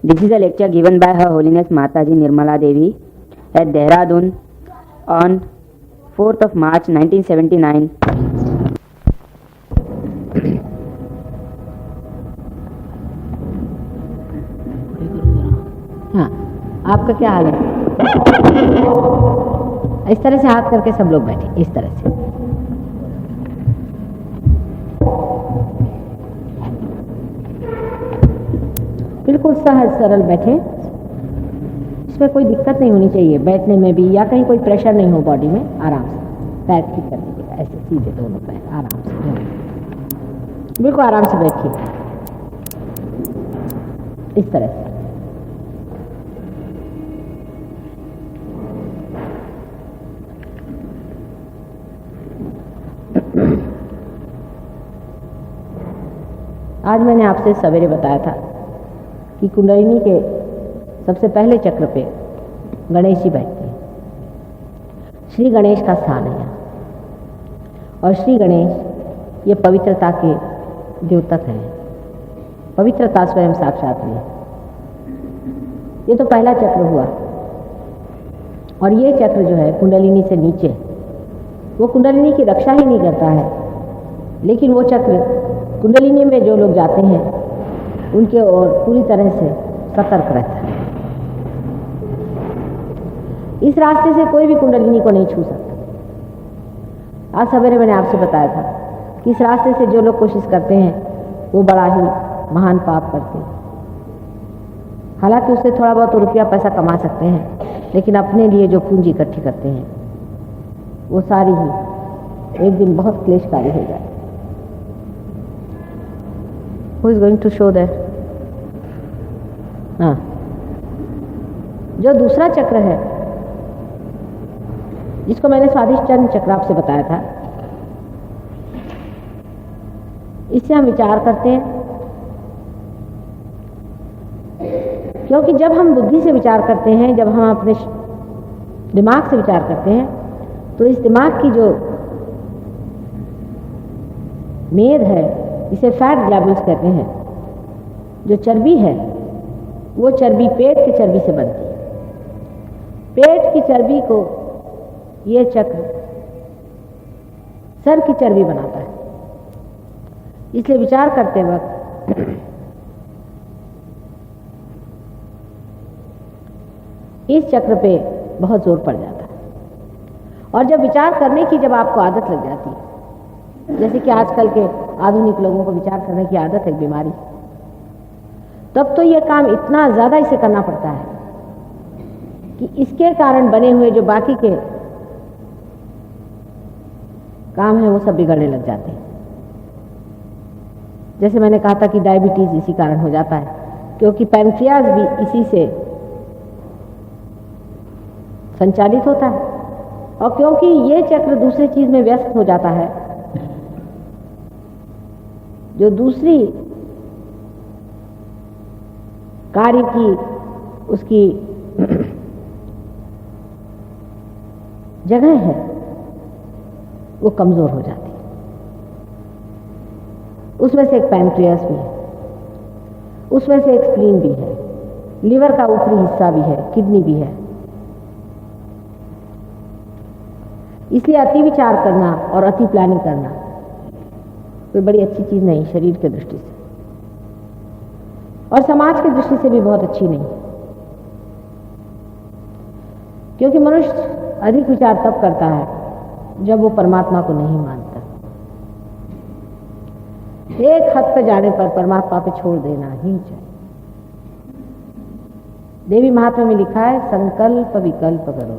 This is a lecture given by Her Holiness Mataji Nirmala Devi at Dehradun on 4th of March 1979. हाँ, आपका क्या हाल है? इस तरह से हाथ करके सब लोग बैठे, इस तरह से। बिल्कुल सहज सरल बैठे, इसमें कोई दिक्कत नहीं होनी चाहिए बैठने में भी, या कहीं कोई प्रेशर नहीं हो बॉडी में। आराम से पैर ठीक कर लीजिएगा, ऐसे सीधे दोनों पैर आराम से, बिल्कुल आराम से बैठिए इस तरह से। आज मैंने आपसे सवेरे बताया था कि कुंडलिनी के सबसे पहले चक्र पे गणेश जी बैठते हैं। श्री गणेश का स्थान है यहाँ, और श्री गणेश ये पवित्रता के द्योतक हैं, पवित्रता स्वयं साक्षात है। ये तो पहला चक्र हुआ, और ये चक्र जो है कुंडलिनी से नीचे, वो कुंडलिनी की रक्षा ही नहीं करता है, लेकिन वो चक्र कुंडलिनी में जो लोग जाते हैं उनके ओर पूरी तरह से सतर्क रहता है। इस रास्ते से कोई भी कुंडलिनी को नहीं छू सकता। आज सवेरे मैंने आपसे बताया था कि इस रास्ते से जो लोग कोशिश करते हैं वो बड़ा ही महान पाप करते हैं। हालांकि उससे थोड़ा बहुत रुपया पैसा कमा सकते हैं, लेकिन अपने लिए जो पूंजी इकट्ठी करते हैं वो सारी ही एक दिन बहुत क्लेशकारी हो जाए। Who is going to show that? हाँ, जो दूसरा चक्र है जिसको मैंने स्वादिष्टान चक्र आपसे बताया था, इससे हम विचार करते हैं, क्योंकि जब हम बुद्धि से विचार करते हैं, जब हम अपने दिमाग से विचार करते हैं, तो इस दिमाग की जो मेद है, इसे फैट ग्लैब्यूल्स कहते हैं, जो चर्बी है वो चर्बी पेट की चर्बी से बनती है। पेट की चर्बी को ये चक्र सर की चर्बी बनाता है। इसलिए विचार करते वक्त इस चक्र पे बहुत जोर पड़ जाता है। और जब विचार करने की जब आपको आदत लग जाती है, जैसे कि आजकल के आधुनिक लोगों को विचार करने की आदत है, बीमारी, तब तो ये काम इतना ज़्यादा इसे करना पड़ता है कि इसके कारण बने हुए जो बाकी के काम हैं वो सब बिगड़ने लग जाते हैं। जैसे मैंने कहा था कि डायबिटीज इसी कारण हो जाता है, क्योंकि पैंक्रियाज भी इसी से संचालित होता है, और क्योंकि ये चक्र दूसरी चीज में व्यस्त हो जाता है, जो दूसरी कार्य की उसकी जगह है वो कमजोर हो जाती है। उसमें से एक पैंक्रियास भी है, उसमें से एक स्प्लीन भी है, लीवर का ऊपरी हिस्सा भी है, किडनी भी है। इसलिए अति विचार करना और अति प्लानिंग करना कोई बड़ी अच्छी चीज नहीं, शरीर के दृष्टि से और समाज की दृष्टि से भी बहुत अच्छी नहीं, क्योंकि मनुष्य अधिक विचार तब करता है जब वो परमात्मा को नहीं मानता। एक हद पर जाने पर परमात्मा पे छोड़ देना ही चाहिए। देवी महात्मा में लिखा है, संकल्प विकल्प करो।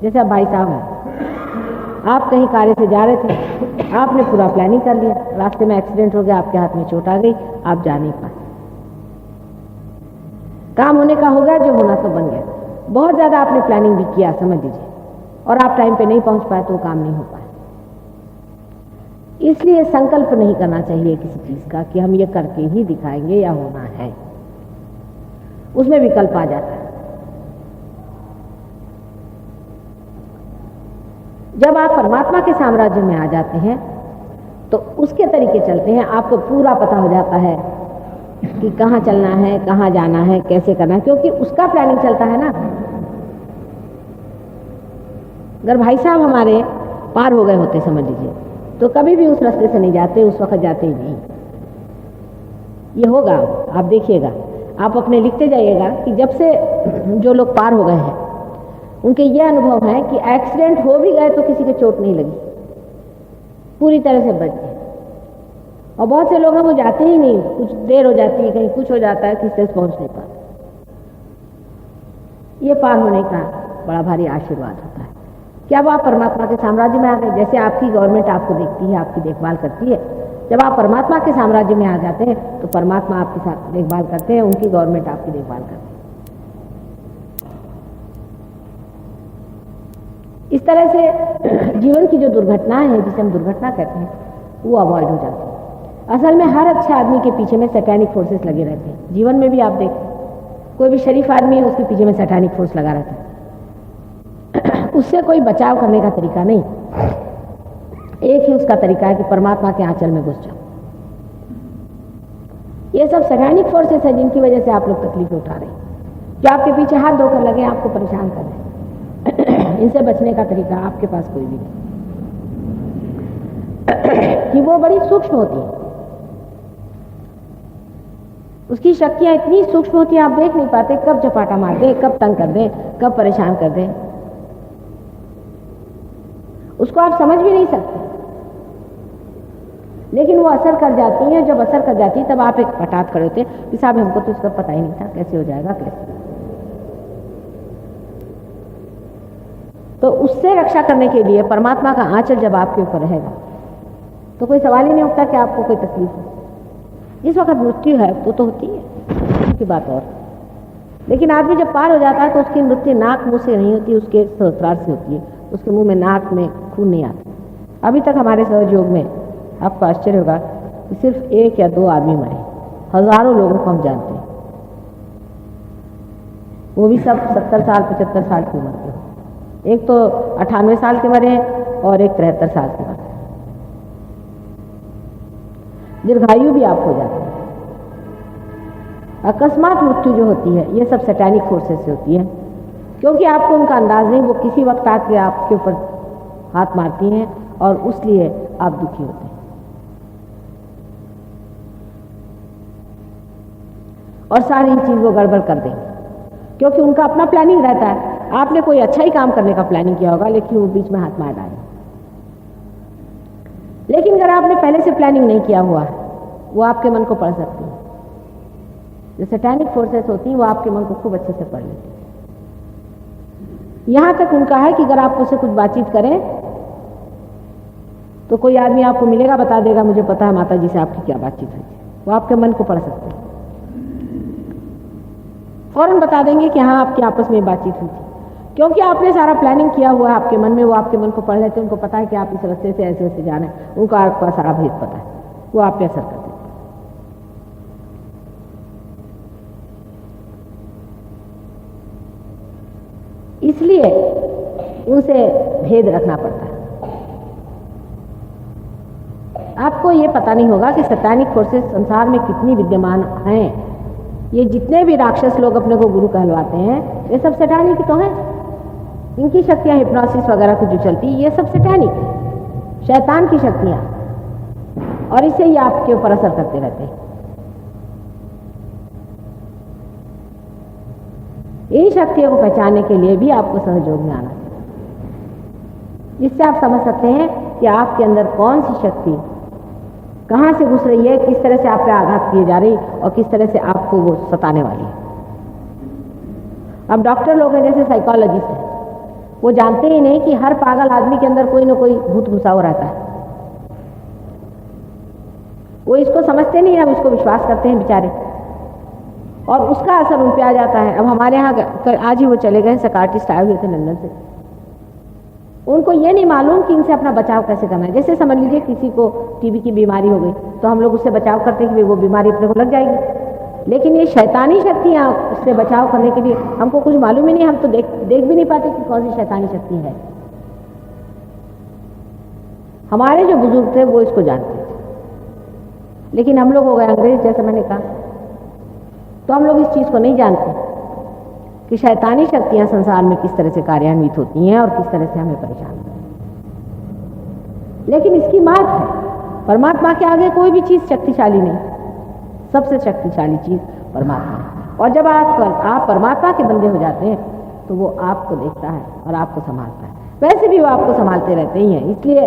जैसे आप भाई साहब हैं, आप कहीं कार्य से जा रहे थे, आपने पूरा प्लानिंग कर लिया, रास्ते में एक्सीडेंट हो गया, आपके हाथ में चोट आ गई, आप जा नहीं पाए। काम होने का हो गया, जो होना तो बन गया। बहुत ज्यादा आपने प्लानिंग भी किया समझ लीजिए, और आप टाइम पे नहीं पहुंच पाए तो काम नहीं हो पाया। इसलिए संकल्प नहीं करना चाहिए किसी चीज का कि हम ये करके ही दिखाएंगे या होना है, उसमें विकल्प आ जाता है। जब आप परमात्मा के साम्राज्य में आ जाते हैं तो उसके तरीके चलते हैं, आपको पूरा पता हो जाता है कि कहाँ चलना है, कहाँ जाना है, कैसे करना है, क्योंकि उसका प्लानिंग चलता है ना। अगर भाई साहब हमारे पार हो गए होते समझ लीजिए, तो कभी भी उस रास्ते से नहीं जाते, उस वक्त जाते ही नहीं। ये होगा, आप देखिएगा, आप अपने लिखते जाइएगा कि जब से जो लोग पार हो गए हैं उनके ये अनुभव है कि एक्सीडेंट हो भी गए तो किसी के चोट नहीं लगी, पूरी तरह से बच गए। और बहुत से लोग हैं वो जाते ही नहीं, कुछ देर हो जाती है, कहीं कुछ हो जाता है, किसी तरह पहुंच नहीं पाते। ये पार होने का बड़ा भारी आशीर्वाद होता है कि अब आप परमात्मा के साम्राज्य में आ गए। जैसे आपकी गवर्नमेंट आपको देखती है, आपकी देखभाल करती है, जब आप परमात्मा के साम्राज्य में आ जाते हैं तो परमात्मा आपकी साथ देखभाल करते हैं, उनकी गवर्नमेंट आपकी देखभाल करती है। इस तरह से जीवन की जो दुर्घटनाएं हैं, जिसे हम दुर्घटना कहते हैं, वो अवॉइड हो जाती है। असल में हर अच्छे आदमी के पीछे में सैटेनिक फोर्सेस लगे रहते हैं। जीवन में भी आप देखें, कोई भी शरीफ आदमी है उसके पीछे में सैटेनिक फोर्स लगा रहता है। उससे कोई बचाव करने का तरीका नहीं, एक ही उसका तरीका है कि परमात्मा के आंचल में घुस जाओ। ये सब सैटेनिक फोर्सेस है जिनकी वजह से आप लोग तकलीफ उठा रहे हैं, जो आपके पीछे हाथ धोकर लगे, आपको परेशान कर रहे हैं। इनसे बचने का तरीका आपके पास कोई भी नहीं कि वो बड़ी सूक्ष्म होती है, उसकी शक्तियां इतनी सूक्ष्म होती है, आप देख नहीं पाते कब झपाटा मार दे, कब तंग कर दे, कब परेशान कर दे, उसको आप समझ भी नहीं सकते। लेकिन वो असर कर जाती है, जब असर कर जाती है तब आप एक हठात खड़े होते हैं कि साहब हमको तो इसका पता ही नहीं था, कैसे हो जाएगा, कैसे। तो उससे रक्षा करने के लिए परमात्मा का आंचल जब आपके ऊपर रहेगा तो कोई सवाल ही नहीं उठता कि आपको कोई तकलीफ हो। जिस वक्त मृत्यु है तो होती है, की बात और। लेकिन आदमी जब पार हो जाता है तो उसकी मृत्यु नाक मुंह से नहीं होती, उसके सहस्रार से होती है। उसके मुंह में, नाक में खून नहीं आता। अभी तक हमारे सहयोग में आपको आश्चर्य होगा कि सिर्फ 1 या 2 आदमी मरे, हजारों लोगों को हम जानते हैं, वो भी सब 70 साल 75 साल की उम्र के। एक तो 98 साल के मरे और एक 73 साल के मरे। दीर्घायु भी आप हो जाते हैं। अकस्मात मृत्यु जो होती है ये सब सैटेनिक फोर्सेस से होती है, क्योंकि आपको उनका अंदाज नहीं, वो किसी वक्त आके आपके ऊपर हाथ मारती हैं और उसलिए आप दुखी होते हैं। और सारी चीज वो गड़बड़ कर देंगे, क्योंकि उनका अपना प्लानिंग रहता है। आपने कोई अच्छा ही काम करने का प्लानिंग किया होगा, लेकिन वो बीच में हाथ मार डाले। लेकिन अगर आपने पहले से प्लानिंग नहीं किया हुआ है, वो आपके मन को पढ़ सकती है। जो सैटेनिक फोर्सेस होती हैं वो आपके मन को खूब अच्छे से पढ़ लेती है। यहां तक उनका है कि अगर आप उससे कुछ बातचीत करें तो कोई आदमी आपको मिलेगा, बता देगा मुझे पता है माता जी से आपकी क्या बातचीत हुई थी। वो आपके मन को पढ़ सकते हैं, फौरन बता देंगे कि हाँ आपकी आपस में बातचीत हुई थी, क्योंकि आपने सारा प्लानिंग किया हुआ है आपके मन में। वो आपके मन को पढ़ लेते हैं, उनको पता है कि आप इस रास्ते से ऐसे ऐसे जाना है, उनको आपका सारा भेद पता है, वो आप पे असर करते हैं। इसलिए उनसे भेद रखना पड़ता है। आपको ये पता नहीं होगा कि सैतानिक फोर्सेस संसार में कितनी विद्यमान हैं। ये जितने भी राक्षस लोग अपने को गुरु कहलवाते हैं, ये सब सैतानिक तो हैं। इनकी शक्तियां हिप्नोसिस वगैरह को जो चलती है, ये सब सैतानिक, शैतान की शक्तियां, और इससे ये आपके ऊपर असर करते रहते हैं। इन शक्तियों को पहचानने के लिए भी आपको सहयोग में आना चाहिए, जिससे आप समझ सकते हैं कि आपके अंदर कौन सी शक्ति कहां से घुस रही है, किस तरह से आप पे आघात किए जा रही और किस तरह से आपको वो सताने वाली है। अब डॉक्टर लोग हैं, जैसे साइकोलॉजिस्ट हैं, वो जानते ही नहीं कि हर पागल आदमी के अंदर कोई ना कोई भूत घुसा हुआ रहता है। वो इसको समझते नहीं है, अब इसको विश्वास करते हैं बेचारे, और उसका असर उन पे आ जाता है। अब हमारे यहाँ आज ही वो चले गए साइकार्टिस्ट आए हुए थे लंदन से। उनको ये नहीं मालूम कि इनसे अपना बचाव कैसे करना है। जैसे समझ लीजिए किसी को टीबी की बीमारी हो गई तो हम लोग उससे बचाव करते हैं कि वो बीमारी अपने को लग जाएगी, लेकिन ये शैतानी शक्तियाँ उससे बचाव करने के लिए हमको कुछ मालूम ही नहीं, हम तो देख भी नहीं पाते कि कौन सी शैतानी शक्ति है। हमारे जो बुजुर्ग थे वो इसको जानते थे, लेकिन हम लोग हो गए अंग्रेज, जैसे मैंने कहा, तो हम लोग इस चीज़ को नहीं जानते कि शैतानी शक्तियां संसार में किस तरह से कार्यान्वित होती हैं और किस तरह से हमें परेशान करती हैं। लेकिन इसकी मात है, परमात्मा के आगे कोई भी चीज़ शक्तिशाली नहीं, सबसे शक्तिशाली चीज़ परमात्मा है। और जब आप परमात्मा के बंदे हो जाते हैं तो वो आपको देखता है और आपको संभालता है। वैसे भी वो आपको संभालते रहते ही हैं, इसलिए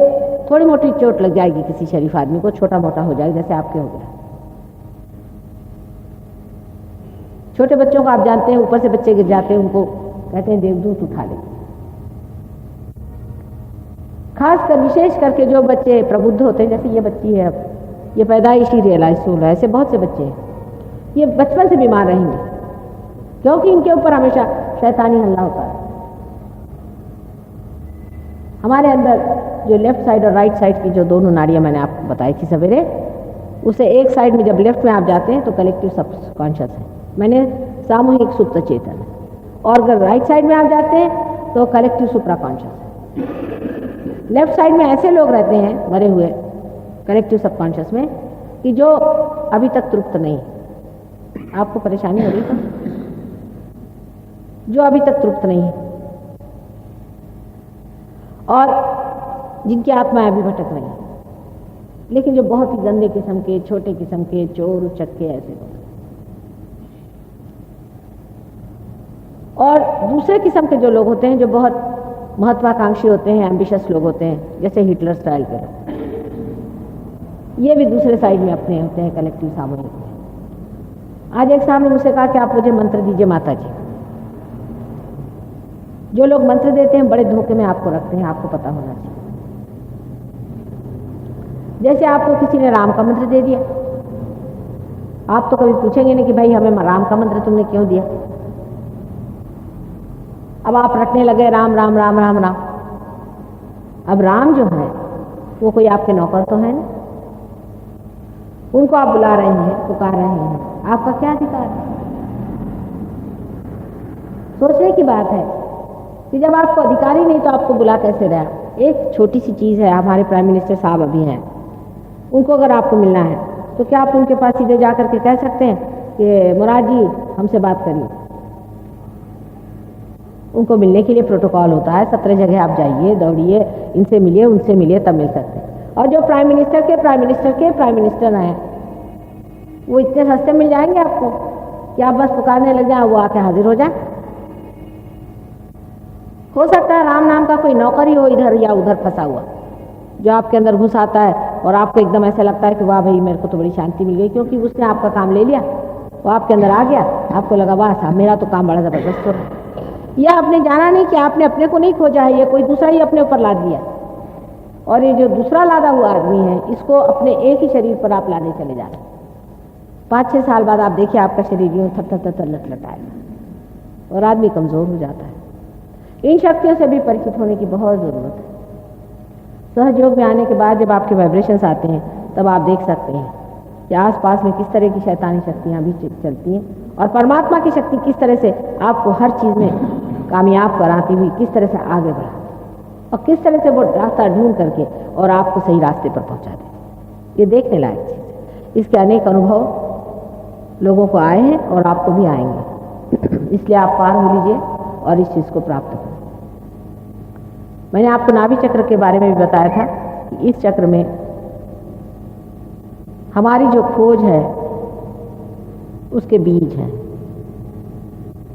थोड़ी मोटी चोट लग जाएगी किसी शरीफ आदमी को, छोटा मोटा हो जाएगा, जैसे आपके हो गया। छोटे बच्चों को आप जानते हैं, ऊपर से बच्चे गिर जाते हैं, उनको कहते हैं देवदूत उठा ले। खासकर विशेष करके जो बच्चे प्रबुद्ध होते हैं, जैसे ये बच्ची है, अब ये पैदाइशी रियलाइज हो रहा है, ऐसे बहुत से बच्चे हैं, ये बचपन से बीमार रहेंगे क्योंकि इनके ऊपर हमेशा शैतानी हल्ला होता है। हमारे अंदर जो लेफ्ट साइड और राइट साइड की जो दोनों नाड़ियां मैंने आपको बताई थी सवेरे, उसे एक साइड में जब लेफ्ट में आप जाते हैं तो कलेक्टिव सबकॉन्शियस है, मैंने सामूहिक सुप्त चेतन है, और अगर राइट साइड में आप जाते हैं तो कलेक्टिव सुप्रा कॉन्शियस है। लेफ्ट साइड में ऐसे लोग रहते हैं मरे हुए कलेक्टिव सबकॉन्शियस में कि जो अभी तक तृप्त नहीं, आपको परेशानी हो रही है, जो अभी तक तृप्त नहीं है और जिनकी आत्माएं अभी भटक रही हैं, लेकिन जो बहुत ही गंदे किस्म के, छोटे किस्म के, चोर उचक्के ऐसे लोग। और दूसरे किस्म के जो लोग होते हैं, जो बहुत महत्वाकांक्षी होते हैं, एम्बिशियस लोग होते हैं, जैसे हिटलर स्टाइल के लोग, ये भी दूसरे साइड में अपने होते हैं कलेक्टिव सामूहिक में। आज एक साहब ने मुझसे कहा कि आप मुझे मंत्र दीजिए माता जी। जो लोग मंत्र देते हैं बड़े धोखे में आपको रखते हैं, आपको पता होना चाहिए। जैसे आपको किसी ने राम का मंत्र दे दिया, आप तो कभी पूछेंगे नहीं कि भाई हमें राम का मंत्र तुमने क्यों दिया। अब आप रटने लगे राम राम राम राम राम। अब राम जो है वो कोई आपके नौकर तो है ना, उनको आप बुला रहे हैं, पुकार रहे हैं, आपका क्या अधिकार है। सोचने की बात है कि जब आपको अधिकार ही नहीं तो आपको बुला कैसे रहा। एक छोटी सी चीज़ है, हमारे प्राइम मिनिस्टर साहब अभी हैं, उनको अगर आपको मिलना है तो क्या आप उनके पास सीधे जा करके कह सकते हैं कि मुराद जी हमसे बात करिए। उनको मिलने के लिए प्रोटोकॉल होता है, 17 जगह आप जाइए, दौड़िए, इनसे मिलिए, उनसे मिलिए, तब मिल सकते हैं। और जो प्राइम मिनिस्टर के प्राइम मिनिस्टर हैं, वो इतने सस्ते मिल जाएंगे आपको कि आप बस पुकारने लग जाए, वो आके हाजिर हो जाए। हो सकता है राम नाम का कोई नौकर ही हो इधर या उधर फंसा हुआ, जो आपके अंदर घुस आता है और आपको एकदम ऐसा लगता है कि वाह भाई मेरे को तो बड़ी शांति मिल गई, क्योंकि उसने आपका काम ले लिया, वो आपके अंदर आ गया, आपको लगा वाह साहब मेरा तो काम बड़ा ज़बरदस्त हो रहा है। यह आपने जाना नहीं कि आपने अपने को नहीं खोजा है, ये कोई दूसरा ही अपने ऊपर लाद दिया। और ये जो दूसरा लादा हुआ आदमी है, इसको अपने एक ही शरीर पर आप लाने चले जा रहे हैं। 5-6 साल बाद आप देखिए आपका शरीर यूँ थर लटाएगा और आदमी कमज़ोर हो जाता है। इन शक्तियों से भी परिचित होने की बहुत ज़रूरत है। सहयोग में आने के बाद जब आपके वाइब्रेशंस आते हैं, तब आप देख सकते हैं कि आसपास में किस तरह की शैतानी शक्तियाँ भी चलती हैं और परमात्मा की शक्ति किस तरह से आपको हर चीज़ में कामयाब कराती हुई किस तरह से आगे बढ़ाती और किस तरह से वो रास्ता ढूंढ करके और आपको सही रास्ते पर पहुँचा दे। ये देखने लायक चीज़ है। इसके अनेक अनुभव लोगों को आए हैं और आपको भी आएंगे, इसलिए आप पार हो लीजिए और इस चीज़ को प्राप्त करें। मैंने आपको नाभि चक्र के बारे में भी बताया था कि इस चक्र में हमारी जो खोज है उसके बीज हैं।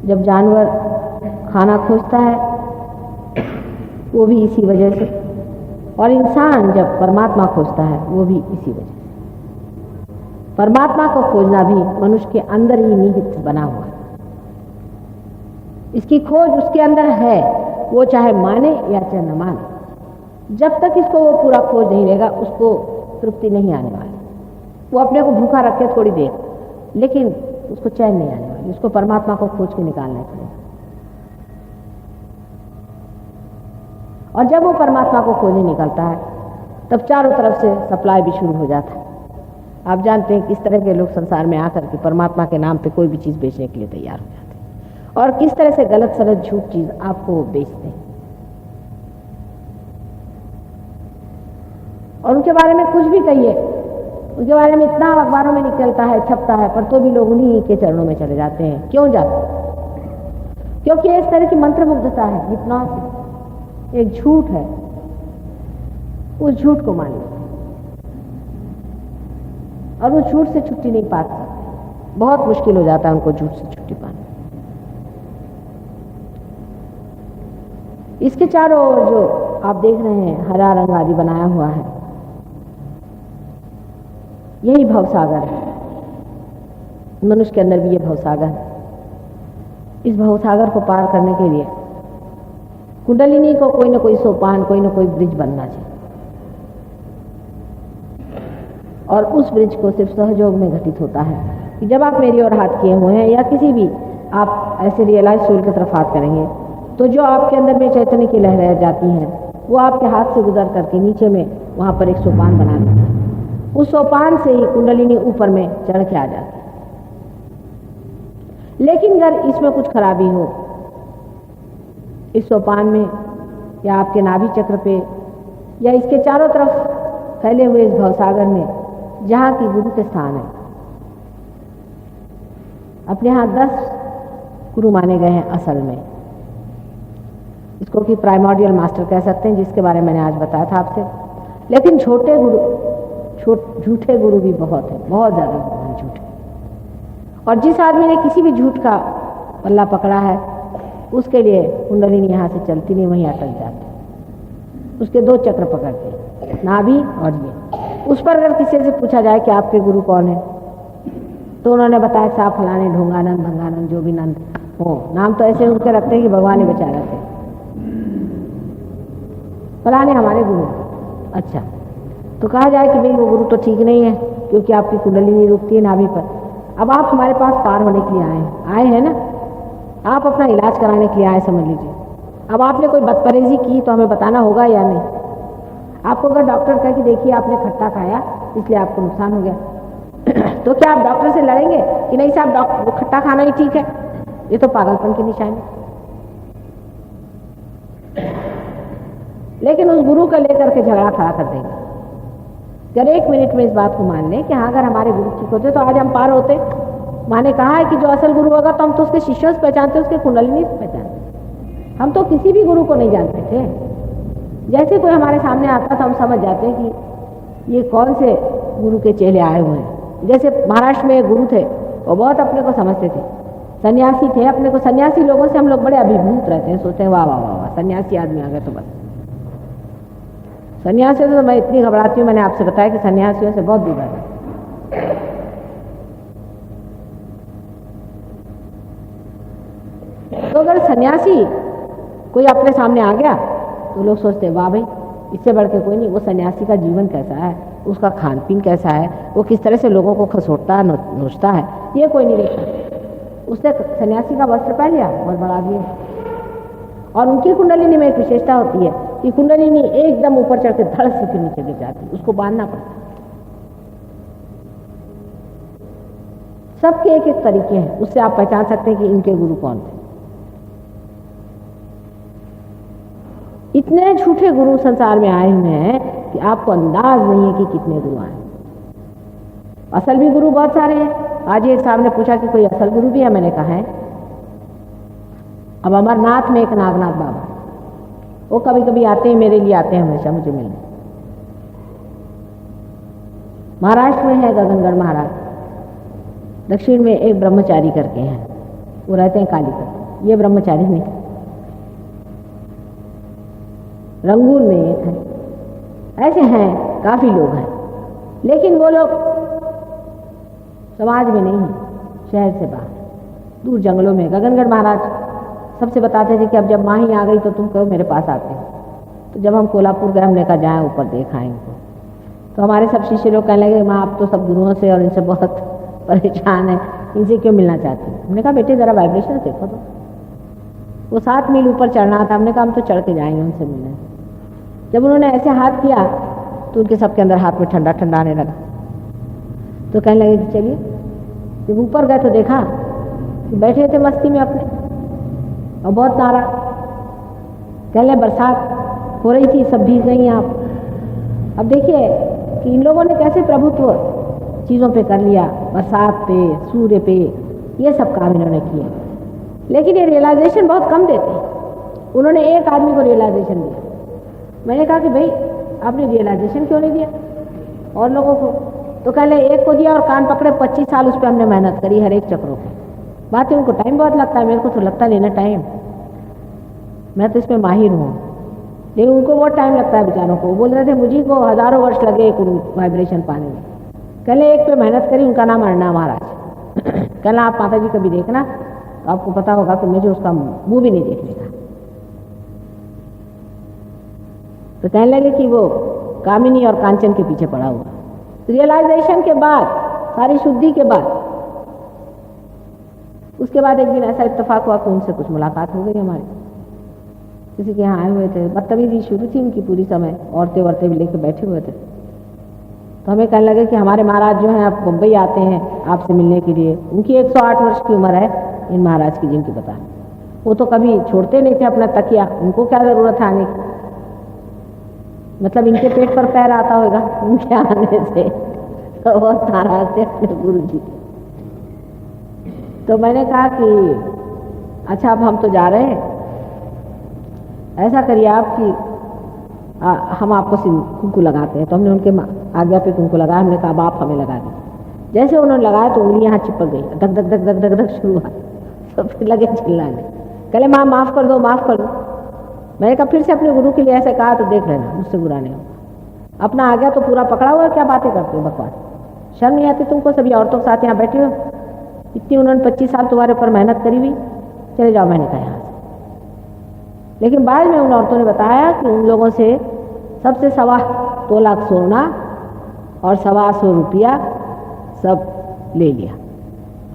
जब जानवर खाना खोजता है वो भी इसी वजह से, और इंसान जब परमात्मा खोजता है वो भी इसी वजह से। परमात्मा को खोजना भी मनुष्य के अंदर ही निहित बना हुआ है। इसकी खोज उसके अंदर है, वो चाहे माने या चाहे न माने। जब तक इसको वो पूरा खोज नहीं लेगा उसको तृप्ति नहीं आने वाली। वो अपने को भूखा रखे थोड़ी देर, लेकिन उसको चैन नहीं आने वाली। उसको परमात्मा को खोज के निकालना पड़ेगा। और जब वो परमात्मा को खोजने निकलता है तब चारों तरफ से सप्लाई भी शुरू हो जाता है। आप जानते हैं किस तरह के लोग संसार में आकर के परमात्मा के नाम पे कोई भी चीज़ बेचने के लिए तैयार हो जाते हैं और किस तरह से गलत सलत झूठ चीज़ आपको बेचते हैं और उनके बारे में कुछ भी कहिए उनके बारे में इतना अखबारों में निकलता है, छपता है, पर तो भी लोग उन्हीं के चरणों में चले जाते हैं। क्यों जाते? क्योंकि इस तरह की मंत्रमुग्धता है, हिप्नोसिस एक झूठ है, उस झूठ को मान लेते हैं और उस झूठ से छुट्टी नहीं पा सकते। बहुत मुश्किल हो जाता है उनको झूठ से छुट्टी पाना। इसके चारों ओर जो आप देख रहे हैं हरा रंग आदि बनाया हुआ है, यही भवसागर है। मनुष्य के अंदर भी ये भवसागर है। इस भवसागर को पार करने के लिए कुंडलिनी को कोई ना कोई सोपान, कोई ना कोई ब्रिज बनना चाहिए, और उस ब्रिज को सिर्फ सहयोग में घटित होता है कि जब आप मेरी ओर हाथ किए हुए हैं या किसी भी आप ऐसे रियलाइज सोल की तरफ हाथ करेंगे तो जो आपके अंदर में चैतन्य की लहरें जाती हैं वो आपके हाथ से गुजर करके नीचे में वहां पर एक सोपान बना देता है। उस सोपान से ही कुंडलिनी ऊपर में चढ़ के आ जाती है। लेकिन अगर इसमें कुछ खराबी हो, इस सोपान में या आपके नाभि चक्र पे या इसके चारों तरफ फैले हुए इस भवसागर में जहाँ की गुरु के स्थान है, अपने यहाँ 10 गुरु माने गए हैं असल में। इसको कि प्राइमोर्डियल मास्टर कह सकते हैं, जिसके बारे में मैंने आज बताया था आपसे। लेकिन छोटे गुरु, झूठे गुरु भी बहुत है, बहुत ज़्यादा गुरु हैं झूठे। और जिस आदमी ने किसी भी झूठ का पल्ला पकड़ा है उसके लिए कुंडलिनी यहाँ से चलती नहीं, वहीं अटक जाती। उसके 2 चक्र पकड़ते, नाभि और ये। उस पर अगर किसी से पूछा जाए कि आपके गुरु कौन है तो उन्होंने बताया साहब फलाने ढोंगानंद भंगानंद जो भी नंद हो, नाम तो ऐसे उनके रखते हैं कि भगवान ही बचा रहे थे, फलाने हमारे गुरु। अच्छा, तो कहा जाए कि भाई वो गुरु तो ठीक नहीं है क्योंकि आपकी कुंडलिनी रुकती है नाभि पर। अब आप हमारे पास पार होने के लिए आए हैं ना, आप अपना इलाज कराने के लिए आए समझ लीजिए। अब आपने कोई बदपरहेजी की तो हमें बताना होगा या नहीं। आपको अगर डॉक्टर कहे कि देखिए आपने खट्टा खाया इसलिए आपको नुकसान हो गया तो क्या आप डॉक्टर से लड़ेंगे कि नहीं साहब डॉक्टर खट्टा खाना ही ठीक है? ये तो पागलपन की निशानी। लेकिन उस गुरु को लेकर के झगड़ा खड़ा कर देंगे। अगर 1 मिनट में इस बात को मान लें कि हाँ अगर हमारे गुरु ठीक होते तो आज हम पार होते। माने कहा है कि जो असल गुरु होगा तो हम तो उसके शिष्यों से पहचानते, उसके कुंडलिनी से पहचानते। हम तो किसी भी गुरु को नहीं जानते थे। जैसे कोई हमारे सामने आता था हम समझ जाते हैं कि ये कौन से गुरु के चेले आए हुए हैं। जैसे महाराष्ट्र में एक गुरु थे, वो बहुत अपने को समझते थे, सन्यासी थे। अपने को सन्यासी लोगों से हम लोग बड़े अभिभूत रहते हैं, सोचते हैं वाह वाह वाह वाह सन्यासी आदमी आ गए तो बस। सन्यासियों से तो मैं इतनी घबराती हूँ, मैंने आपसे बताया कि सन्यासियों से बहुत दूर है। तो अगर सन्यासी कोई अपने सामने आ गया तो लोग सोचते हैं वाह भाई इससे बढ़ के कोई नहीं। वो सन्यासी का जीवन कैसा है, उसका खान पीन कैसा है, वो किस तरह से लोगों को खसोटता है, नोचता है, ये कोई नहीं देखता। उसने सन्यासी का वस्त्र पहन लिया और बढ़ा दिया। और उनकी कुंडलिनी में एक विशेषता होती है कि कुंडलिनी एकदम ऊपर चढ़ के धड़ से फिर नीचे गिर जाती, उसको बांधना पड़ता। सबके एक एक तरीके हैं, उससे आप पहचान सकते हैं कि इनके गुरु कौन थे। इतने झूठे गुरु संसार में आए हुए हैं कि आपको अंदाज नहीं है कि कितने गुरु आए। असल भी गुरु बहुत सारे हैं। आज एक साहब ने पूछा कि कोई असल गुरु भी है, मैंने कहा है। अब अमरनाथ में एक नागनाथ बाबा, वो कभी कभी आते हैं, मेरे लिए आते हैं हमेशा मुझे मिलने। महाराष्ट्र में है गगनगढ़ महाराज, दक्षिण में एक ब्रह्मचारी करके हैं, वो रहते हैं कालीकट। ये ब्रह्मचारी नहीं, रंगून में एक है। ऐसे हैं काफी लोग हैं, लेकिन वो लोग समाज में नहीं है, शहर से बाहर दूर जंगलों में। गगनगढ़ महाराज सबसे बताते थे कि अब जब माँ ही आ गई तो तुम कहो मेरे पास आते हैं। तो जब हम कोल्हापुर गए हमने कहा जाए ऊपर देखा इनको, तो हमारे सब शिष्य लोग कहने लगे माँ आप तो सब गुरुओं से और इनसे बहुत परेशान है, इनसे क्यों मिलना चाहती है? हमने कहा बेटे जरा वाइब्रेशन देखो तो। वो 7 मील ऊपर चढ़ना था, हमने कहा हम तो चढ़ के जाएंगे उनसे मिलने। जब उन्होंने ऐसे हाथ किया तो उनके सबके अंदर हाथ में ठंडा ठंडा आने लगा। तो कहने लगे कि चलिए। जब ऊपर गए तो देखा कि बैठे थे मस्ती में अपने और बहुत नारा। कहने बरसात हो रही थी, सब भीग गई आप। अब देखिए कि इन लोगों ने कैसे प्रभुत्व चीज़ों पे कर लिया, बरसात पे, सूर्य पे, ये सब काम इन्होंने किए। लेकिन ये रियलाइजेशन बहुत कम देते हैं। उन्होंने एक आदमी को रियलाइजेशन दिया। मैंने कहा कि भाई आपने रियलाइजेशन क्यों नहीं दिया और लोगों को? तो कहले एक को दिया और कान पकड़े, 25 साल उस पर हमने मेहनत करी हर एक चक्रों पे। बात है उनको टाइम बहुत लगता है, मेरे को तो लगता नहीं ना टाइम, मैं तो इसमें माहिर हूँ, लेकिन उनको बहुत टाइम लगता है बेचारों को। वो बोल रहे थे मुझे को हज़ारों वर्ष लगे एक वाइब्रेशन पाने में। कहले एक पे मेहनत करी, उनका नाम अर्णा महाराज। कहना आप माता जी कभी देखना तो आपको पता होगा कि मुझे उसका मुंह भी नहीं देखने का। तो कहने लगे कि वो कामिनी और कांचन के पीछे पड़ा हुआ। रियलाइजेशन के बाद, सारी शुद्धि के बाद, उसके बाद एक दिन ऐसा इत्तेफाक हुआ कि उनसे कुछ मुलाकात हो गई हमारी। किसी के यहाँ आए हुए थे, बदतमीजी शुरू थी उनकी पूरी समय, औरतें औरतें भी लेके बैठे हुए थे। तो हमें कहने लगे कि हमारे महाराज जो हैं आप मुंबई आते हैं आपसे मिलने के लिए। उनकी 108 वर्ष की उम्र है इन महाराज की, जिनकी बता, वो तो कभी छोड़ते नहीं थे अपना तकिया, उनको क्या जरूरत है आने की? मतलब इनके पेट पर पैर आता होगा उनके आने से। तो बहुत नाराज थे अपने गुरु जी। तो मैंने कहा कि अच्छा अब हम तो जा रहे हैं, ऐसा करिए आप कि हम आपको कुंकू लगाते हैं। तो हमने उनके आज्ञा पे कुंकू लगाया। हमने कहा अब आप हमें लगा दें। जैसे उन्होंने लगाया तो उंगली यहाँ चिपक गई, धक धक धक धक धक धक शुरू हुआ। तो फिर लगे चिल्लाने, कहले माँ माफ़ कर दो, माफ़ कर दो। मैंने कहा फिर से अपने गुरु के लिए ऐसे कहा तो देख लेना मुझसे बुरा नहीं होगा। अपना आज्ञा तो पूरा पकड़ा हुआ है, क्या बातें करते हो बकवास, शर्म नहीं आती तुमको? सभी औरतों के साथ यहाँ बैठे हो, इतनी उन्होंने 25 साल तुम्हारे ऊपर मेहनत करी हुई, चले जाओ। मैंने कहा यहाँ से। लेकिन बाद में उन औरतों ने बताया कि उन लोगों से सबसे 1.25 तोला सोना और 125 रुपया सब ले लिया।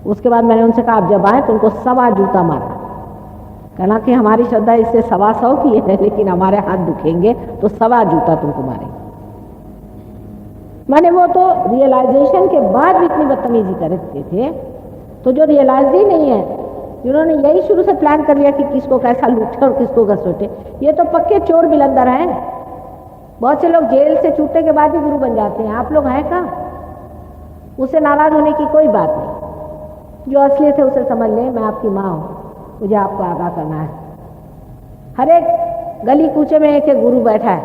उसके बाद मैंने उनसे कहा आप जब आए तो उनको 1.25 जूता मारा। कहना कि हमारी श्रद्धा इससे 125 की है, लेकिन हमारे हाथ दुखेंगे तो 1.25 जूता तुमको मारेंगे। मैंने वो तो रियलाइजेशन के बाद भी इतनी बदतमीजी करते थे। तो जो रियलाइज ही नहीं है, जिन्होंने यही शुरू से प्लान कर लिया कि किसको कैसा लूटे और किसको घसोटे, ये तो पक्के चोर बिलंदर हैं। बहुत से लोग जेल से छूटने के बाद ही गुरु बन जाते हैं। आप लोग हैं कहाँ? उससे नाराज होने की कोई बात नहीं। जो असली थे उसे समझ लें, मैं आपकी माँ हूँ, मुझे आपको आगाह करना है। हर एक गली कूचे में एक गुरु बैठा है,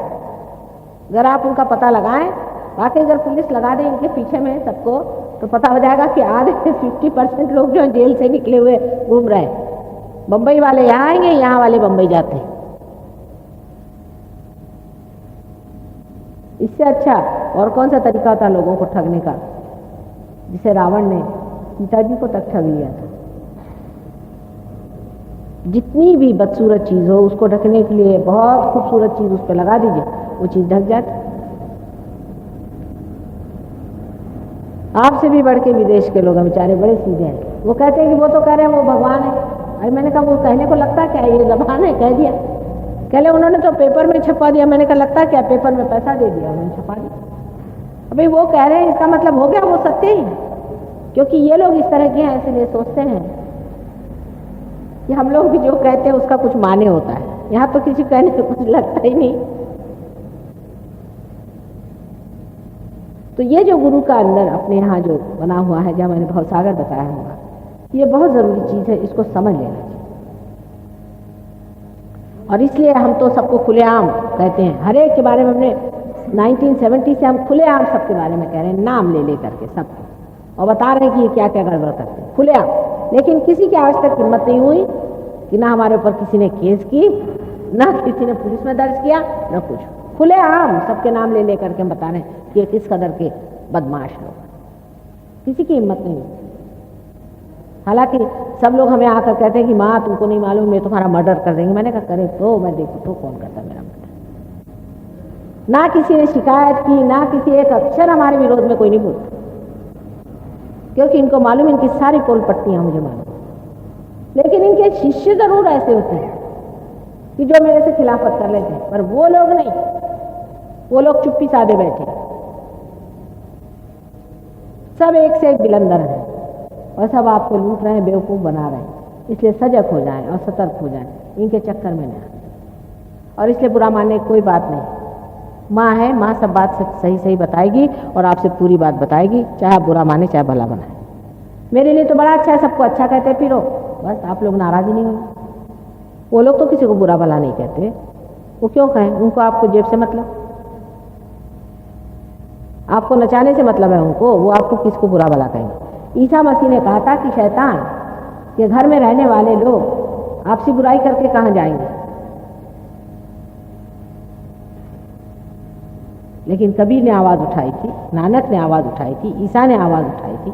अगर आप उनका पता लगाएं, बाकी अगर पुलिस लगा दे इनके पीछे में सबको, तो पता हो जाएगा कि आधे 50% लोग जो जेल से निकले हुए घूम रहे हैं। बम्बई वाले यहाँ आएंगे, यहाँ वाले बम्बई जाते हैं। इससे अच्छा और कौन सा तरीका होता लोगों को ठगने का, जिसे रावण ने सीता जी को तक ठग लिया था। जितनी भी बदसूरत चीज हो उसको ढकने के लिए बहुत खूबसूरत चीज उस पर लगा दीजिए, वो चीज ढक जाती। आपसे भी बढ़ के विदेश के लोग बेचारे बड़े सीधे हैं। वो कहते हैं कि वो तो कह रहे हैं वो भगवान है। अरे मैंने कहा वो कहने को लगता क्या, ये जबान है, कह दिया। कहले उन्होंने तो पेपर में छपा दिया। मैंने कहा लगता क्या, पेपर में पैसा दे दिया, उन्होंने छपा दिया। अभी वो कह रहे हैं इसका मतलब हो गया वो सत्य ही है, क्योंकि ये लोग इस तरह के हैं, इसलिए सोचते हैं कि हम लोग भी जो कहते हैं उसका कुछ माने होता है। यहाँ तो किसी कहने से कुछ लगता ही नहीं। तो ये जो गुरु का अंदर अपने यहाँ जो बना हुआ है, जहाँ मैंने भवसागर बताया होगा, ये बहुत जरूरी चीज है, इसको समझ लेना चाहिए। और इसलिए हम तो सबको खुलेआम कहते हैं, हर एक के बारे में हमने 1970 से हम खुलेआम सबके बारे में कह रहे हैं, नाम ले ले करके सबको, और बता रहे हैं कि ये क्या क्या गड़बड़ करते हैं खुलेआम। लेकिन किसी की आज तक हिम्मत नहीं हुई कि ना हमारे ऊपर किसी ने केस की, ना किसी ने पुलिस में दर्ज किया, ना कुछ। खुलेआम सबके नाम ले ले करके हम बता रहे हैं कि ये किस कदर के बदमाश लोग, किसी की हिम्मत नहीं। हालांकि सब लोग हमें आकर कहते हैं कि माँ तुमको नहीं मालूम मैं तुम्हारा मर्डर कर देंगे। मैंने कहा करे तो मैं देखूँ तो कौन करता मेरा मर्डर। ना किसी ने शिकायत की, ना किसी एक अक्षर हमारे विरोध में कोई नहीं बोलता, क्योंकि इनको मालूम, इनकी सारी पोल पट्टियां मुझे मालूम। लेकिन इनके शिष्य जरूर ऐसे होते हैं कि जो मेरे से खिलाफत कर लेते हैं, पर वो लोग नहीं, वो लोग चुप्पी साधे बैठे। सब एक से एक बिलंदर हैं और सब आपको लूट रहे हैं, बेवकूफ बना रहे हैं। इसलिए सजग हो जाएं और सतर्क हो जाएं, इनके चक्कर में नहीं। और इसलिए बुरा मानने की कोई बात नहीं। माँ है, माँ सब बात सही सही बताएगी और आपसे पूरी बात बताएगी, चाहे आप बुरा माने चाहे भला बनाए। मेरे लिए तो बड़ा अच्छा है, सबको अच्छा कहते फिरो, बस आप लोग नाराज ही नहीं होंगे। वो लोग तो किसी को बुरा भला नहीं कहते, वो क्यों कहें, उनको आपको जेब से मतलब, आपको नचाने से मतलब है उनको, वो आपको किसको बुरा भला कहेंगे। ईसा मसीह ने कहा था कि शैतान के घर में रहने वाले लोग आपसी बुराई करके कहाँ जाएंगे। लेकिन कबीर ने आवाज उठाई थी, नानक ने आवाज उठाई थी, ईसा ने आवाज उठाई थी।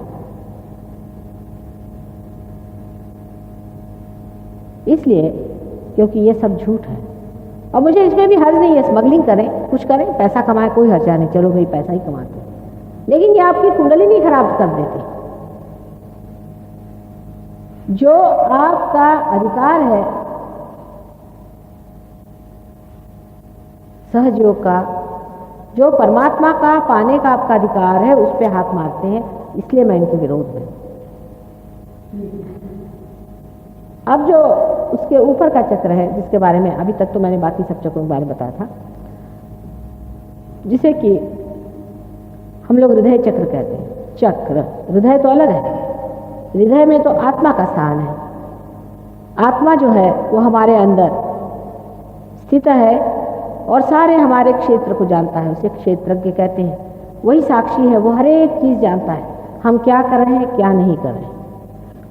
इसलिए क्योंकि ये सब झूठ है और मुझे इसमें भी हर्ज नहीं है, स्मगलिंग करें, कुछ करें, पैसा कमाए, कोई हर्जा नहीं, चलो भाई पैसा ही कमाते, लेकिन ये आपकी कुंडली नहीं खराब कर देती। जो आपका अधिकार है सहयोग का, जो परमात्मा का पाने का आपका अधिकार है, उस पर हाथ मारते हैं, इसलिए मैं इनके विरोध में। अब जो उसके ऊपर का चक्र है, जिसके बारे में अभी तक तो मैंने बाकी सब चक्रों के बारे में बताया था, जिसे कि हम लोग हृदय चक्र कहते हैं। चक्र, हृदय तो अलग है, हृदय में तो आत्मा का स्थान है। आत्मा जो है वो हमारे अंदर स्थित है और सारे हमारे क्षेत्र को जानता है, उसे क्षेत्रज्ञ कहते हैं। वही साक्षी है, वो हर एक चीज जानता है, हम क्या कर रहे हैं क्या नहीं कर रहे हैं।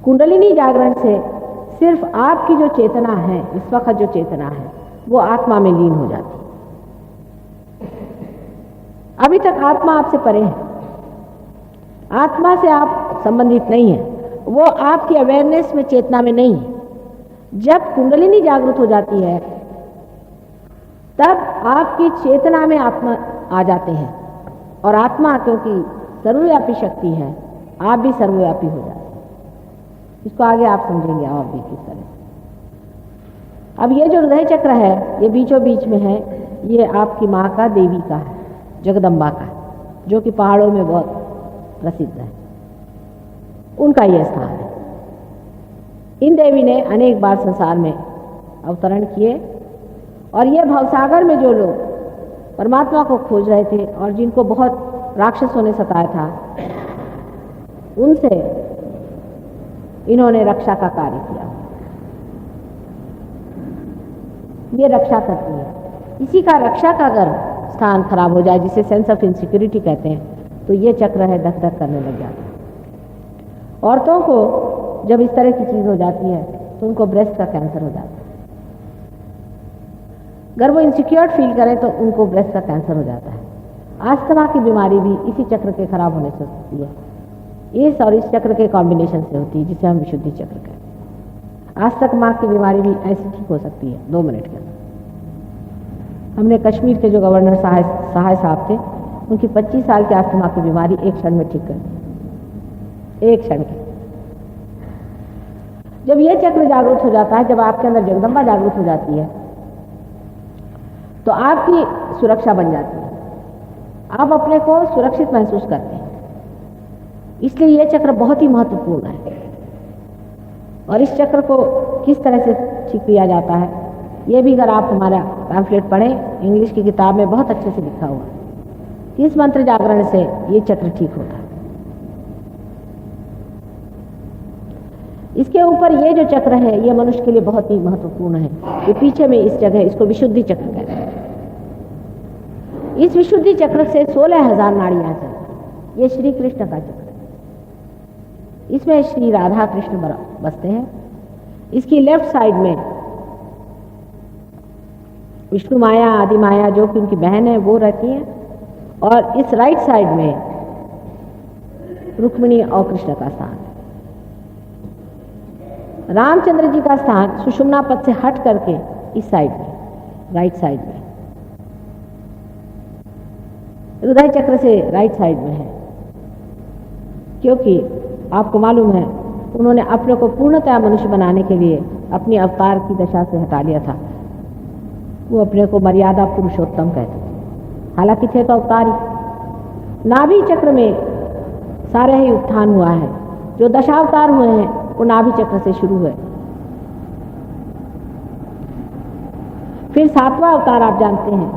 कुंडलिनी जागरण से सिर्फ आपकी जो चेतना है, इस वक्त जो चेतना है, वो आत्मा में लीन हो जाती है। अभी तक आत्मा आपसे परे है, आत्मा से आप संबंधित नहीं है, वो आपकी अवेयरनेस में, चेतना में नहीं है। जब कुंडलिनी जागृत हो जाती है तब आपकी चेतना में आत्मा आ जाते हैं, और आत्मा क्योंकि सर्वव्यापी शक्ति है, आप भी सर्वव्यापी हो जाते हैं। इसको आगे आप समझेंगे और भी किस तरह से। अब ये जो हृदय चक्र है, ये बीचों बीच में है, ये आपकी माँ का, देवी का है, जगदम्बा का है, जो कि पहाड़ों में बहुत प्रसिद्ध है, उनका ये स्थान है। इन देवी ने अनेक बार संसार में अवतरण किए और ये भवसागर में जो लोग परमात्मा को खोज रहे थे और जिनको बहुत राक्षसों ने सताया था, उनसे इन्होंने रक्षा का कार्य किया। ये रक्षा करती है। इसी का रक्षा का अगर स्थान खराब हो जाए, जिसे सेंस ऑफ इनसिक्योरिटी कहते हैं, तो ये चक्र है धक धक करने लग जाता है। औरतों को जब इस तरह की चीज हो जाती है तो उनको ब्रेस्ट का कैंसर हो जाता है। अगर वो इनसिक्योर फील करें तो उनको ब्रेस्ट का कैंसर हो जाता है। आस्थमा की बीमारी भी इसी चक्र के खराब होने से होती है। इस और इस चक्र के कॉम्बिनेशन से होती है, जिसे हम विशुद्धि चक्र कहते हैं। आस्थमा की बीमारी भी ऐसी ठीक हो सकती है 2 मिनट के अंदर। हमने कश्मीर के जो गवर्नर सहाय साहब थे, उनकी 25 साल की आस्थमा की बीमारी एक क्षण में ठीक कर दी, एक क्षण के। जब ये चक्र जागृत हो जाता है, जब आपके अंदर जगदम्बा जागृत हो जाती है, तो आपकी सुरक्षा बन जाती है, आप अपने को सुरक्षित महसूस करते हैं। इसलिए ये चक्र बहुत ही महत्वपूर्ण है। और इस चक्र को किस तरह से ठीक किया जाता है, ये भी अगर आप हमारा पैम्फलेट पढ़ें, इंग्लिश की किताब में बहुत अच्छे से लिखा हुआ है। इस मंत्र जागरण से ये चक्र ठीक होता है। इसके ऊपर ये जो चक्र है, ये मनुष्य के लिए बहुत ही महत्वपूर्ण है। ये पीछे में इस जगह, इसको विशुद्धि चक्र कहते हैं। इस विशुद्धि चक्र से 16,000 नाड़ियां चलती। ये श्री कृष्ण का चक्र है। इसमें श्री राधा कृष्ण बसते हैं। इसकी लेफ्ट साइड में विष्णु माया, आदि माया, जो कि उनकी बहन है, वो रहती है। और इस राइट साइड में रुक्मिणी और कृष्ण का स्थान है। रामचंद्र जी का स्थान सुषुम्ना पद से हट करके इस साइड में, राइट साइड में, हृदय चक्र से राइट साइड में है। क्योंकि आपको मालूम है, उन्होंने अपने को पूर्णतया मनुष्य बनाने के लिए अपनी अवतार की दशा से हटा लिया था। वो अपने को मर्यादा पुरुषोत्तम कहते थे, हालांकि थे तो अवतार ही। नाभि चक्र में सारे ही उत्थान हुआ है। जो दशावतार हुए हैं वो नाभि चक्र से शुरू हुए। फिर 7वां अवतार आप जानते हैं,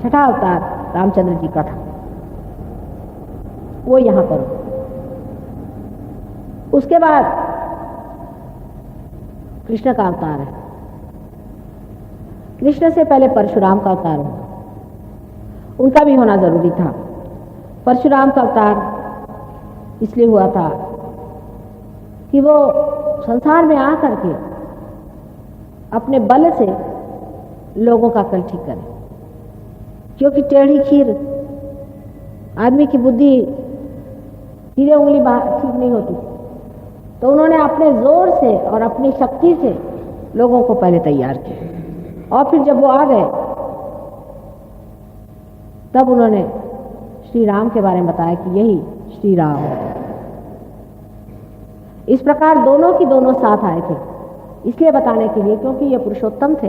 छठा अवतार रामचंद्र जी का था, वो यहाँ पर। उसके बाद कृष्ण का अवतार है। कृष्ण से पहले परशुराम का अवतार हुआ, उनका भी होना जरूरी था। परशुराम का अवतार इसलिए हुआ था कि वो संसार में आकर के अपने बल से लोगों का कल ठीक करें, क्योंकि टेढ़ी खीर आदमी की बुद्धि सीधे उंगली ठीक नहीं होती। तो उन्होंने अपने जोर से और अपनी शक्ति से लोगों को पहले तैयार किया, और फिर जब वो आ गए तब उन्होंने श्री राम के बारे में बताया कि यही श्री राम है। इस प्रकार दोनों की दोनों साथ आए थे, इसलिए बताने के लिए क्योंकि ये पुरुषोत्तम थे,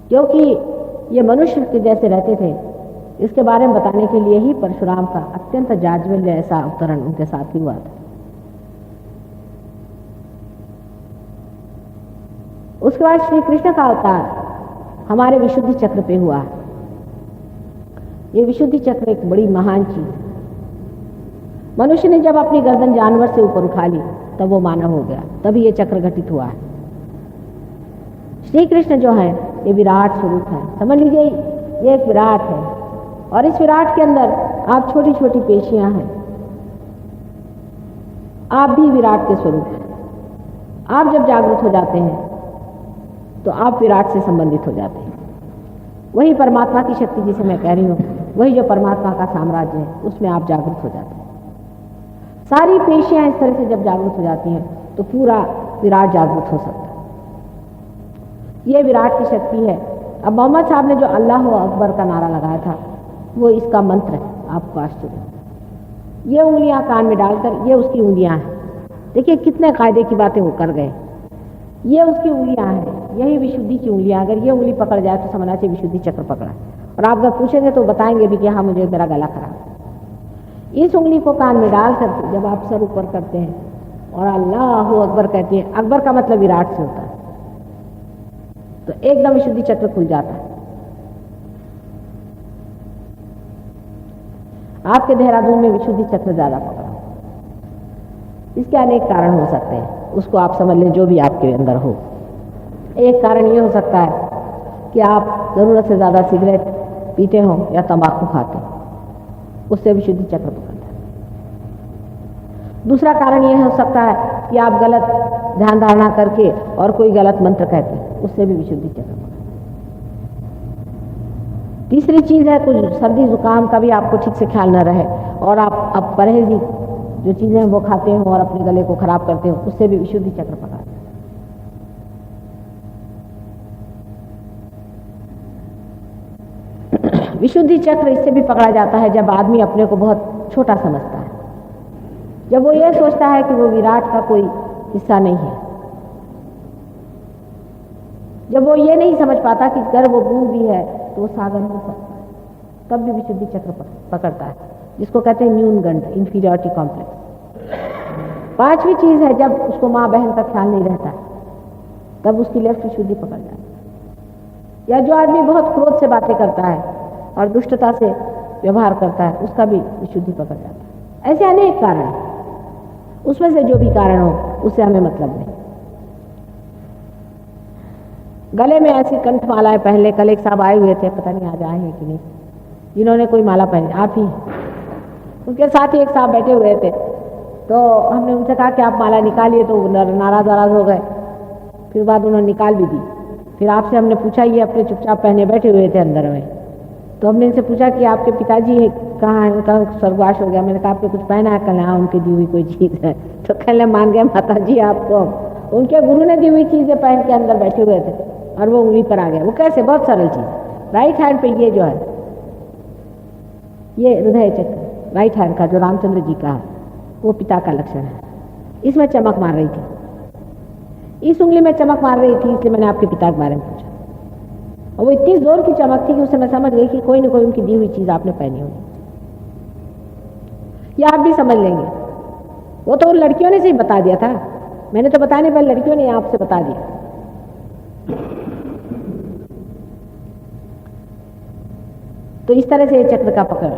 क्योंकि ये मनुष्य के जैसे रहते थे। इसके बारे में बताने के लिए ही परशुराम का अत्यंत जाज्वल्य ऐसा अवतरण उनके साथ ही हुआ था। उसके बाद श्री कृष्ण का अवतार हमारे विशुद्धि चक्र पे हुआ। ये विशुद्धि चक्र एक बड़ी महान चीज है। मनुष्य ने जब अपनी गर्दन जानवर से ऊपर उठा ली तब वो मानव हो गया, तभी ये चक्र घटित हुआ है। श्री कृष्ण जो है ये विराट स्वरूप है, समझ लीजिए ये एक विराट है, और इस विराट के अंदर आप छोटी छोटी पेशियां हैं। आप भी विराट के स्वरूप हैं। आप जब जागृत हो जाते हैं तो आप विराट से संबंधित हो जाते हैं। वही परमात्मा की शक्ति जिसे मैं कह रही हूँ, वही जो परमात्मा का साम्राज्य है, उसमें आप जागृत हो जाते हैं। सारी पेशियां इस तरह से जब जागृत हो जाती हैं तो पूरा विराट जागृत हो सकता है। ये विराट की शक्ति है। अब मोहम्मद साहब ने जो अल्लाह अकबर का नारा लगाया था वो इसका मंत्र है। आपको आश्चर्य, ये उंगलियां कान में डालकर, ये उसकी उंगलियां हैं। देखिए कितने कायदे की बातें वो कर गए। ये उसकी उंगलियां हैं, यही विशुद्धि की उंगलियां। अगर ये उंगली पकड़ जाए तो समझना चाहिए विशुद्धि चक्र पकड़ा। और आप अगर पूछेंगे तो बताएंगे भी कि हाँ मुझे मेरा गला खराब। इस उंगली को कान में डाल करके जब आप सर ऊपर करते हैं और अल्लाह अकबर कहते हैं, अकबर का मतलब विराट से होता है, तो एकदम विशुद्धि चक्र खुल जाता है। आपके देहरादून में विशुद्धि चक्र ज्यादा पकड़ा, इसके अनेक कारण हो सकते हैं, उसको आप समझ लें जो भी आपके अंदर हो। एक कारण ये हो सकता है कि आप जरूरत से ज्यादा सिगरेट पीते हो या तंबाकू खाते हो, उससे विशुद्धि चक्र पकड़ता है। दूसरा कारण यह हो सकता है कि आप गलत ध्यान धारणा करके और कोई गलत मंत्र कहते हैं, उससे भी विशुद्धि चक्र पकड़ता है। तीसरी चीज है कुछ सर्दी जुकाम का भी आपको ठीक से ख्याल न रहे और आप अब परहेजी जो चीजें वो खाते हो और अपने गले को खराब करते हो, उससे भी विशुद्धि चक्र पकड़ता है। विशुद्धि चक्र इससे भी पकड़ा जाता है जब आदमी अपने को बहुत छोटा समझता है, जब वो ये सोचता है कि वो विराट का कोई हिस्सा नहीं है, जब वो ये नहीं समझ पाता कि अगर वो बूंद भी है तो वो सागर हो सकता है, तब भी विशुद्धि चक्र पकड़ता है, जिसको कहते हैं न्यूनगंड, इंफीरियरिटी कॉम्प्लेक्स। पांचवी चीज है जब उसको माँ बहन का ख्याल नहीं रहता है, तब उसकी लेफ्ट विशुद्धि पकड़ जाती है। या जो आदमी बहुत क्रोध से बातें करता है और दुष्टता से व्यवहार करता है, उसका भी विशुद्धि पकड़ जाता है। ऐसे अनेक कारण हैं, उसमें से जो भी कारण हो उससे हमें मतलब नहीं। गले में ऐसी कंठमालाएं पहले, कल एक साहब आए हुए थे, पता नहीं आज आए हैं कि नहीं, जिन्होंने कोई माला पहनी, आप ही, उनके साथ ही एक साहब बैठे हुए थे, तो हमने उनसे कहा कि आप माला निकालिए, तो नाराज हो गए। फिर बाद उन्होंने निकाल भी दी। फिर आपसे हमने पूछा, ये अपने चुपचाप पहने बैठे हुए थे अंदर में, तो हमने इनसे पूछा कि आपके पिताजी कहाँ हैं, उनका स्वर्गवास हो गया। मैंने कहा आपने कुछ पहना है? कल हाँ उनकी दी हुई कोई चीज़ है। तो कहने मान गए माता जी आपको, उनके गुरु ने दी हुई चीज़ें पहन के अंदर बैठे हुए थे और वो उंगली पर आ गया। वो कैसे? बहुत सरल चीज़। राइट हैंड पे ये जो है, ये हृदय चक्र राइट हैंड का जो रामचंद्र जी का है, वो पिता का लक्षण है। इसमें चमक मार रही थी, इस उंगली में चमक मार रही थी, इसलिए मैंने आपके पिता के बारे में पूछा। और वो इतनी जोर की चमक थी कि उससे मैं समझ गई कि कोई ना कोई उनकी दी हुई चीज आपने पहनी होगी। या आप भी समझ लेंगे, वो तो उन लड़कियों ने से ही बता दिया था, मैंने तो बताने पर लड़कियों ने आपसे बता दिया। तो इस तरह से ये चक्र का पकड़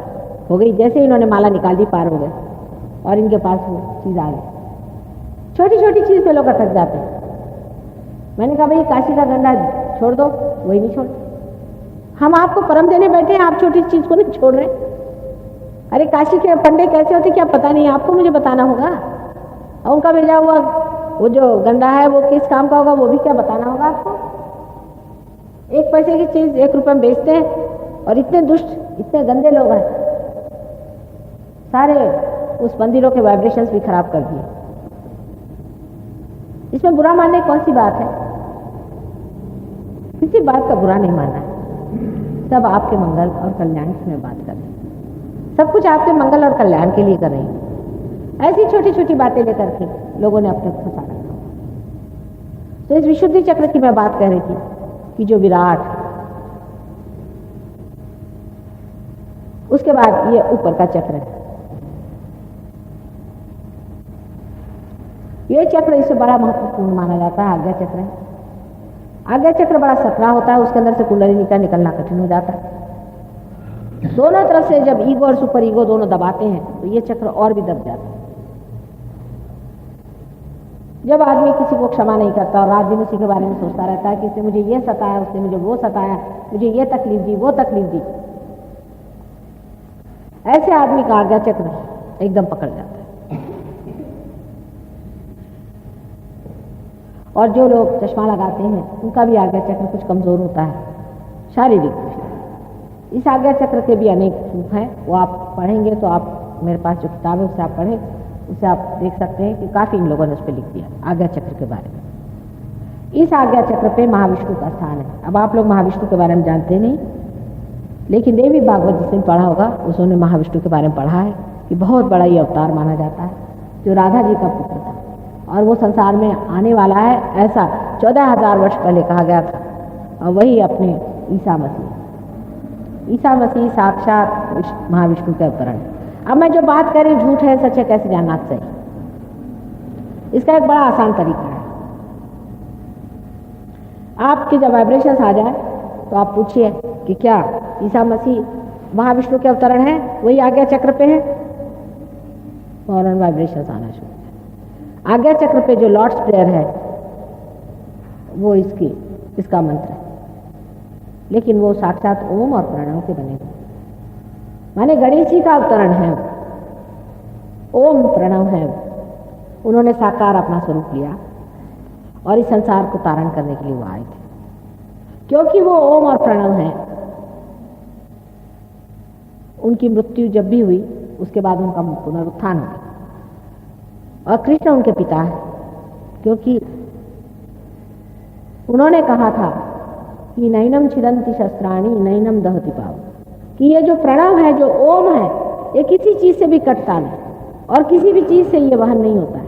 हो गई। जैसे ही इन्होंने माला निकाल दी पार हो गए और इनके पास वो चीज़ आ गई। छोटी छोटी चीज़ पे लोग अटक जाते हैं। मैंने कहा भाई काशी का गंडा छोड़ दो, वही नहीं छोड़। हम आपको परम देने बैठे हैं, आप छोटी चीज़ को नहीं छोड़ रहे। अरे काशी के पंडे कैसे होते क्या पता नहीं, आपको मुझे बताना होगा। और उनका भेजा हुआ वो जो गंडा है वो किस काम का होगा वो भी क्या बताना होगा आपको। 1 पैसे की चीज़ 1 रुपये में बेचते हैं और इतने दुष्ट इतने गंदे लोग हैं, सारे उस मंदिरों के वाइब्रेशंस भी खराब कर दिए। इसमें बुरा मानने कौन सी बात है? किसी बात का बुरा नहीं मानना है, सब आपके मंगल और कल्याण की मैं बात कर रही हूँ। सब कुछ आपके मंगल और कल्याण के लिए कर रही हूँ। ऐसी छोटी छोटी बातें लेकर के लोगों ने अपने फंसा रखा। तो इस विशुद्धि चक्र की मैं बात कह रही थी कि जो विराट, उसके बाद ये ऊपर का चक्र है। ये चक्र इससे बड़ा महत्वपूर्ण माना जाता है, आज्ञा चक्र है। आज्ञा चक्र बड़ा सकरा होता है, उसके अंदर से कुंडलिनी का निकलना कठिन हो जाता है। दोनों तरफ से जब ईगो और सुपर ईगो दोनों दबाते हैं तो ये चक्र और भी दब जाता है। जब आदमी किसी को क्षमा नहीं करता और रात दिन उसी के बारे में सोचता रहता है कि इसने मुझे ये सताया, उसने मुझे वो सताया, मुझे ये तकलीफ दी, वो तकलीफ दी, ऐसे आदमी का आज्ञा चक्र एकदम पकड़ जाता है। और जो लोग चश्मा लगाते हैं उनका भी आज्ञा चक्र कुछ कमजोर होता है शारीरिक रूप से। इस आज्ञा चक्र के भी अनेक रूप हैं, वो आप पढ़ेंगे तो आप, मेरे पास जो किताब है उससे आप पढ़ें, उससे आप देख सकते हैं कि काफ़ी इन लोगों ने उस पर लिख दिया आज्ञा चक्र के बारे में। इस आज्ञा चक्र पे महाविष्णु का स्थान है। अब आप लोग महाविष्णु के बारे में जानते नहीं, लेकिन देवी भागवत जिसने पढ़ा होगा उसने महाविष्णु के बारे में पढ़ा है कि बहुत बड़ा ये अवतार माना जाता है, जो राधा जी का पुत्र था और वो संसार में आने वाला है, ऐसा 14,000 वर्ष पहले कहा गया था। और वही अपने ईसा मसीह साक्षात महाविष्णु के अवतरण है। अब मैं जो बात कर रही हूँ झूठ है सच है कैसे जानना चाहिए, इसका एक बड़ा आसान तरीका है। आपके जब वाइब्रेशंस आ जाए तो आप पूछिए कि क्या ईसा मसीह महाविष्णु के अवतरण है, वही आज्ञा चक्र पे है, फौरन वाइब्रेशंस आना शुरू। आज्ञा चक्र पे जो लॉर्ड्स प्रेयर है वो इसका मंत्र है, लेकिन वो साक्षात ओम और प्रणव के बने हुए, माने गणेश जी का अवतरण है, ओम प्रणव है। उन्होंने साकार अपना स्वरूप लिया और इस संसार को तारण करने के लिए वो आए थे। क्योंकि वो ओम और प्रणव है, उनकी मृत्यु जब भी हुई उसके बाद उनका पुनरुत्थान हो गया। और कृष्ण उनके पिता है, क्योंकि उन्होंने कहा था कि नैनम छिदन्ति शस्त्राणि नैनम दहति पाव, कि ये जो प्रणव है, जो ओम है, ये किसी चीज से भी कटता नहीं और किसी भी चीज से ये वहन नहीं होता है।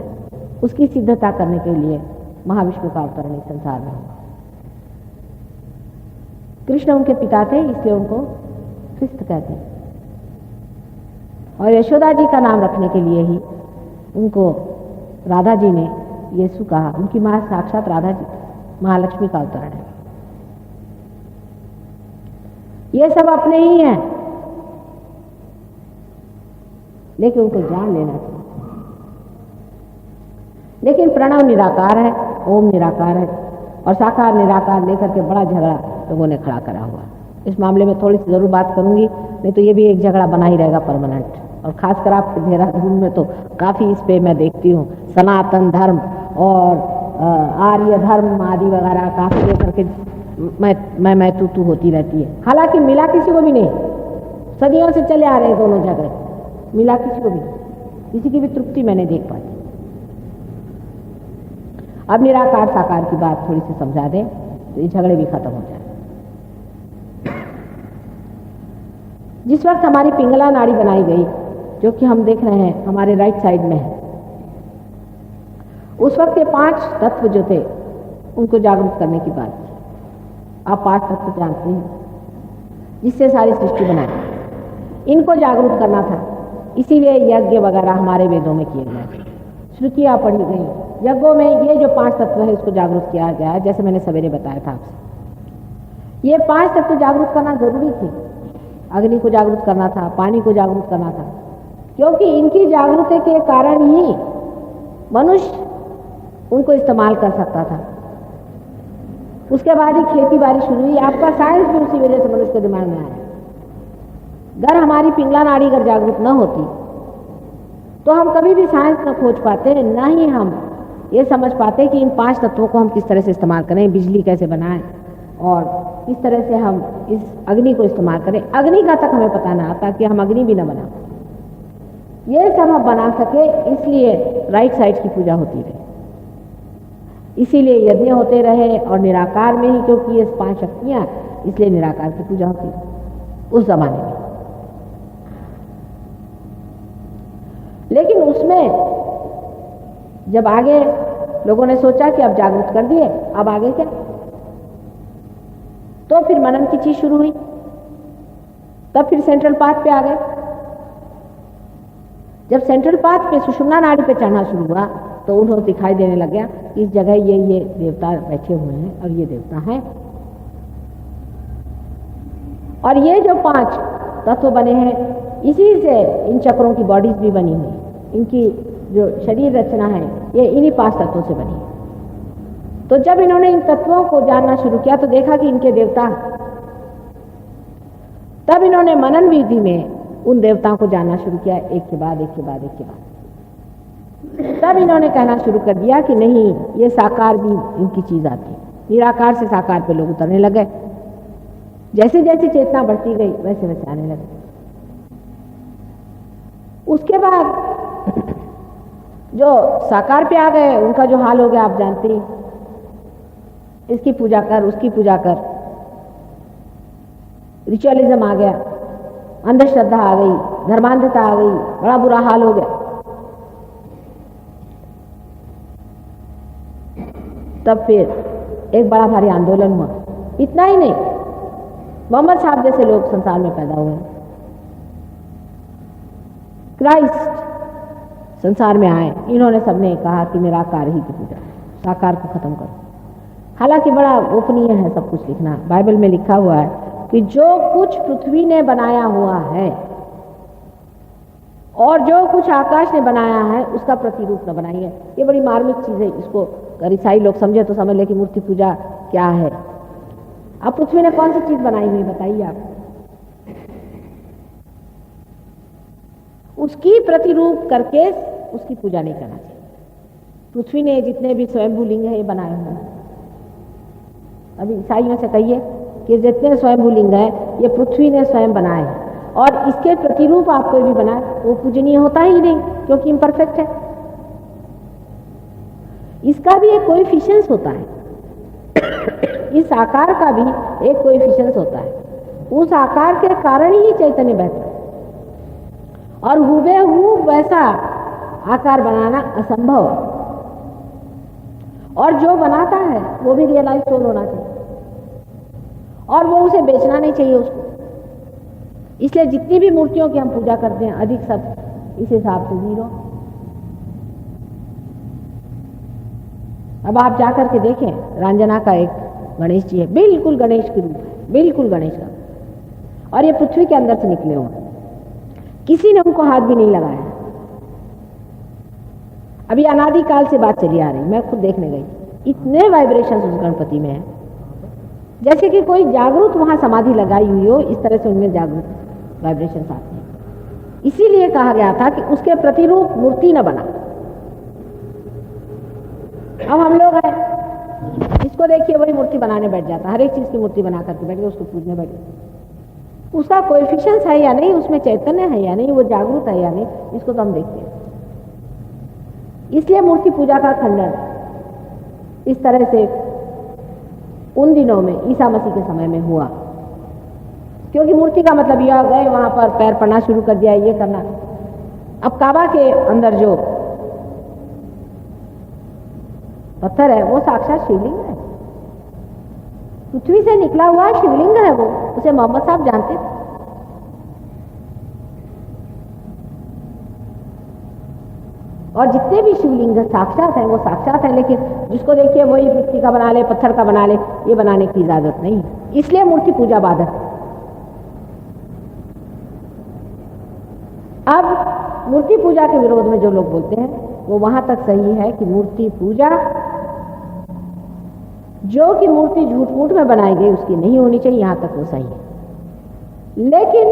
उसकी सिद्धता करने के लिए महाविष्णु का अवतरण इस संसार में हुआ। कृष्ण उनके पिता थे, इसलिए उनको क्रिस्त कहते हैं। और यशोदा जी का नाम रखने के लिए ही उनको राधा जी ने यीशु कहा। उनकी मां साक्षात राधा जी, महालक्ष्मी का अवतरण है। ये सब अपने ही हैं, लेकिन उनको जान लेना चाहिए। लेकिन प्रणव निराकार है, ओम निराकार है और साकार निराकार लेकर के बड़ा झगड़ा लोगों ने खड़ा करा हुआ। इस मामले में थोड़ी सी जरूर बात करूंगी, नहीं तो ये भी एक झगड़ा बना ही रहेगा परमानेंट। और खासकर आपके देहरादून में तो काफ़ी इस पे मैं देखती हूँ, सनातन धर्म और आर्य धर्म आदि वगैरह काफ़ी लेकर के मैं तू होती रहती है। हालांकि मिला किसी को भी नहीं, सदियों से चले आ रहे दोनों झगड़े, मिला किसी को भी नहीं, किसी की भी तृप्ति मैंने देख पाई। अब निराकार साकार की बात थोड़ी सी समझा दें तो ये झगड़े भी खत्म हो जाए। जिस वक्त हमारी पिंगला नाड़ी बनाई गई, जो कि हम देख रहे हैं हमारे राइट साइड में है, उस वक्त ये 5 तत्व जो थे उनको जागरूक करने की बात थी। आप 5 तत्व जानते हैं जिससे सारी सृष्टि बनाई, इनको जागरूक करना था। इसीलिए यज्ञ वगैरह हमारे वेदों में किए गए, श्रुतियाँ पढ़ी गई। यज्ञों में ये जो 5 तत्व है उसको जागरूक किया गया है, जैसे मैंने सवेरे बताया था आपसे। ये 5 तत्व जागरूक करना जरूरी थे, अग्नि को जागृत करना था, पानी को जागृत करना था, क्योंकि इनकी जागृति के कारण ही मनुष्य उनको इस्तेमाल कर सकता था। उसके बाद ही खेती बाड़ी शुरू हुई। आपका साइंस भी उसी वजह से मनुष्य के दिमाग में आया। अगर हमारी पिंगला नाड़ी अगर जागृत न होती तो हम कभी भी साइंस न खोज पाते, न ही हम ये समझ पाते कि इन 5 तत्वों को हम किस तरह से इस्तेमाल करें, बिजली कैसे बनाएं और किस तरह से हम इस अग्नि को इस्तेमाल करें। अग्नि का तक हमें पता ना आता कि हम अग्नि भी न बना, ये सब हम बना सके, इसलिए राइट साइड की पूजा होती रहे, इसीलिए यज्ञ होते रहे और निराकार में ही, क्योंकि ये 5 शक्तियां, इसलिए निराकार की पूजा होती रही उस जमाने में। लेकिन उसमें जब आगे लोगों ने सोचा कि अब जागृत कर दिए, अब आगे क्या, तो फिर मनन की चीज शुरू हुई। तब फिर सेंट्रल पाथ पे आ गए। जब सेंट्रल पाथ पे सुषुम्ना नाड़ी पे चढ़ना शुरू हुआ तो उन्हें दिखाई देने लग गया कि इस जगह ये देवता बैठे हुए हैं और ये देवता हैं, और ये जो 5 तत्व बने हैं, इसी से इन चक्रों की बॉडीज भी बनी हुई, इनकी जो शरीर रचना है ये इन्हीं 5 तत्वों से बनी है। तो जब इन्होंने इन तत्वों को जानना शुरू किया तो देखा कि इनके देवता, तब इन्होंने मनन विधि में उन देवताओं को जानना शुरू किया, एक के बाद एक के बाद एक के बाद। तब इन्होंने कहना शुरू कर दिया कि नहीं, ये साकार भी इनकी चीज आती है। निराकार से साकार पे लोग उतरने लगे, जैसे जैसे चेतना बढ़ती गई वैसे वैसे आने लगे। उसके बाद जो साकार पे आ गए उनका जो हाल हो गया आप जानते ही, इसकी पूजा कर, उसकी पूजा कर, रिचुअलिज्म आ गया, अंधश्रद्धा आ गई, धर्मांधता आ गई, बड़ा बुरा हाल हो गया। तब फिर एक बड़ा भारी आंदोलन हुआ। इतना ही नहीं, मोहम्मद साहब जैसे लोग संसार में पैदा हुए, क्राइस्ट संसार में आए, इन्होंने सबने कहा कि निराकार ही की पूजा, साकार को खत्म करो। हालांकि बड़ा गोपनीय है सब कुछ लिखना, बाइबल में लिखा हुआ है कि जो कुछ पृथ्वी ने बनाया हुआ है और जो कुछ आकाश ने बनाया है उसका प्रतिरूप न बनाइए। ये बड़ी मार्मिक चीज है, इसको अगर ईसाई लोग समझे तो समझ ले कि मूर्ति पूजा क्या है। अब पृथ्वी ने कौन सी चीज बनाई हुई बताइए आप, उसकी प्रतिरूप करके उसकी पूजा नहीं करना चाहिए। पृथ्वी ने जितने भी स्वयंभू लिंग है ये बनाए हुए हैं। अभी ईसाइयों से कहिए कि जितने स्वयंभू लिंग है ये पृथ्वी ने स्वयं बनाए हैं, और इसके प्रतिरूप आप कोई भी बनाए वो पूजनीय होता ही नहीं, क्योंकि इम्परफेक्ट है। इसका भी एक कोएफिशिएंस होता है, इस आकार का भी एक कोएफिशिएंस होता है। उस आकार के कारण ही चैतन्य बहता है, और हुबेहूब वैसा आकार बनाना असंभव। और जो बनाता है वो भी रियलाइज सोल होना चाहिए, और वो उसे बेचना नहीं चाहिए उसको। इसलिए जितनी भी मूर्तियों की हम पूजा करते हैं अधिक सब इस हिसाब से 0। अब आप जाकर के देखें, रंजना का एक गणेश जी है, बिल्कुल गणेश के रूप है, बिल्कुल गणेश का, और ये पृथ्वी के अंदर से निकले हुए, किसी ने उनको हाथ भी नहीं लगाया। अभी अनादिकाल से बात चली आ रही, मैं खुद देखने गई, इतने वाइब्रेशंस उस गणपति में है जैसे कि कोई जागरूक वहां समाधि लगाई हुई हो, इस तरह से उनमें जागरूक वाइब्रेशंस आते हैं। इसीलिए कहा गया था कि उसके प्रतिरूप मूर्ति न बना। अब हम लोग हैं, इसको देखिए वही मूर्ति बनाने बैठ जाता, हर एक चीज की मूर्ति बना करके बैठ गए, उसको पूजने बैठ गए। उसका कोएफिशिएंस है या नहीं, उसमें चैतन्य है या नहीं, वो जागरूक है या नहीं, इसको तो हम देखते हैं। इसलिए मूर्ति पूजा का खंडन इस तरह से उन दिनों में ईसा मसीह के समय में हुआ, क्योंकि मूर्ति का मतलब यह गए वहां पर पैर पड़ना शुरू कर दिया, ये करना। अब काबा के अंदर जो पत्थर है वो साक्षात शिवलिंग है, पृथ्वी से निकला हुआ शिवलिंग है वो, उसे मोहम्मद साहब जानते थे। और जितने भी शिवलिंग साक्षात हैं वो साक्षात हैं, लेकिन जिसको देखिए वही मिट्टी का बना ले, पत्थर का बना ले, ये बनाने की इजाजत नहीं है। इसलिए मूर्ति पूजा बाधक है। मूर्ति पूजा के विरोध में जो लोग बोलते हैं वो वहां तक सही है कि मूर्ति पूजा, जो कि मूर्ति झूठ मूठ में बनाई गई उसकी नहीं होनी चाहिए, यहां तक वो सही है। लेकिन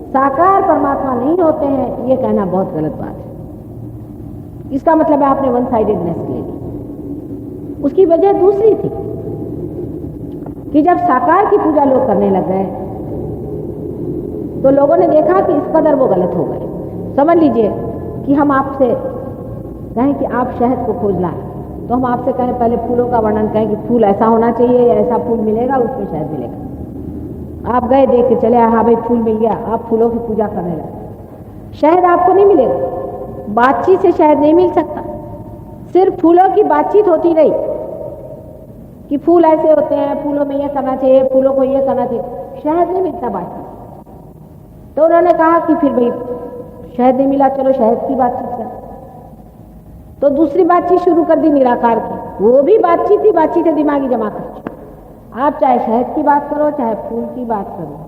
साकार परमात्मा नहीं होते हैं ये कहना बहुत गलत बात है। इसका मतलब है आपने वन साइडेडनेस ले ली। उसकी वजह दूसरी थी कि जब साकार की पूजा लोग करने लग गए तो लोगों ने देखा कि इस कदर वो गलत हो गए। समझ लीजिए कि हम आपसे कहें कि आप शहद को खोज लाएं, तो हम आपसे कहें पहले फूलों का वर्णन कहें कि फूल ऐसा होना चाहिए या ऐसा फूल मिलेगा उसमें शहद मिलेगा। आप गए देख के चले, हाँ भाई फूल मिल गया, आप फूलों की पूजा करने लगे। शहद आपको नहीं मिलेगा, बातचीत से शहद नहीं मिल सकता। सिर्फ फूलों की बातचीत होती रही कि फूल ऐसे होते हैं, फूलों में ये करना चाहिए, फूलों को ये करना चाहिए, शहद नहीं मिलता बातचीत। तो उन्होंने कहा कि फिर भाई शहद नहीं मिला, चलो शहद की बातचीत कर। तो दूसरी बातचीत शुरू कर दी निराकार की, वो भी बातचीत ही बातचीत है, दिमागी जमा कर। आप चाहे शहद की बात करो चाहे फूल की बात करो,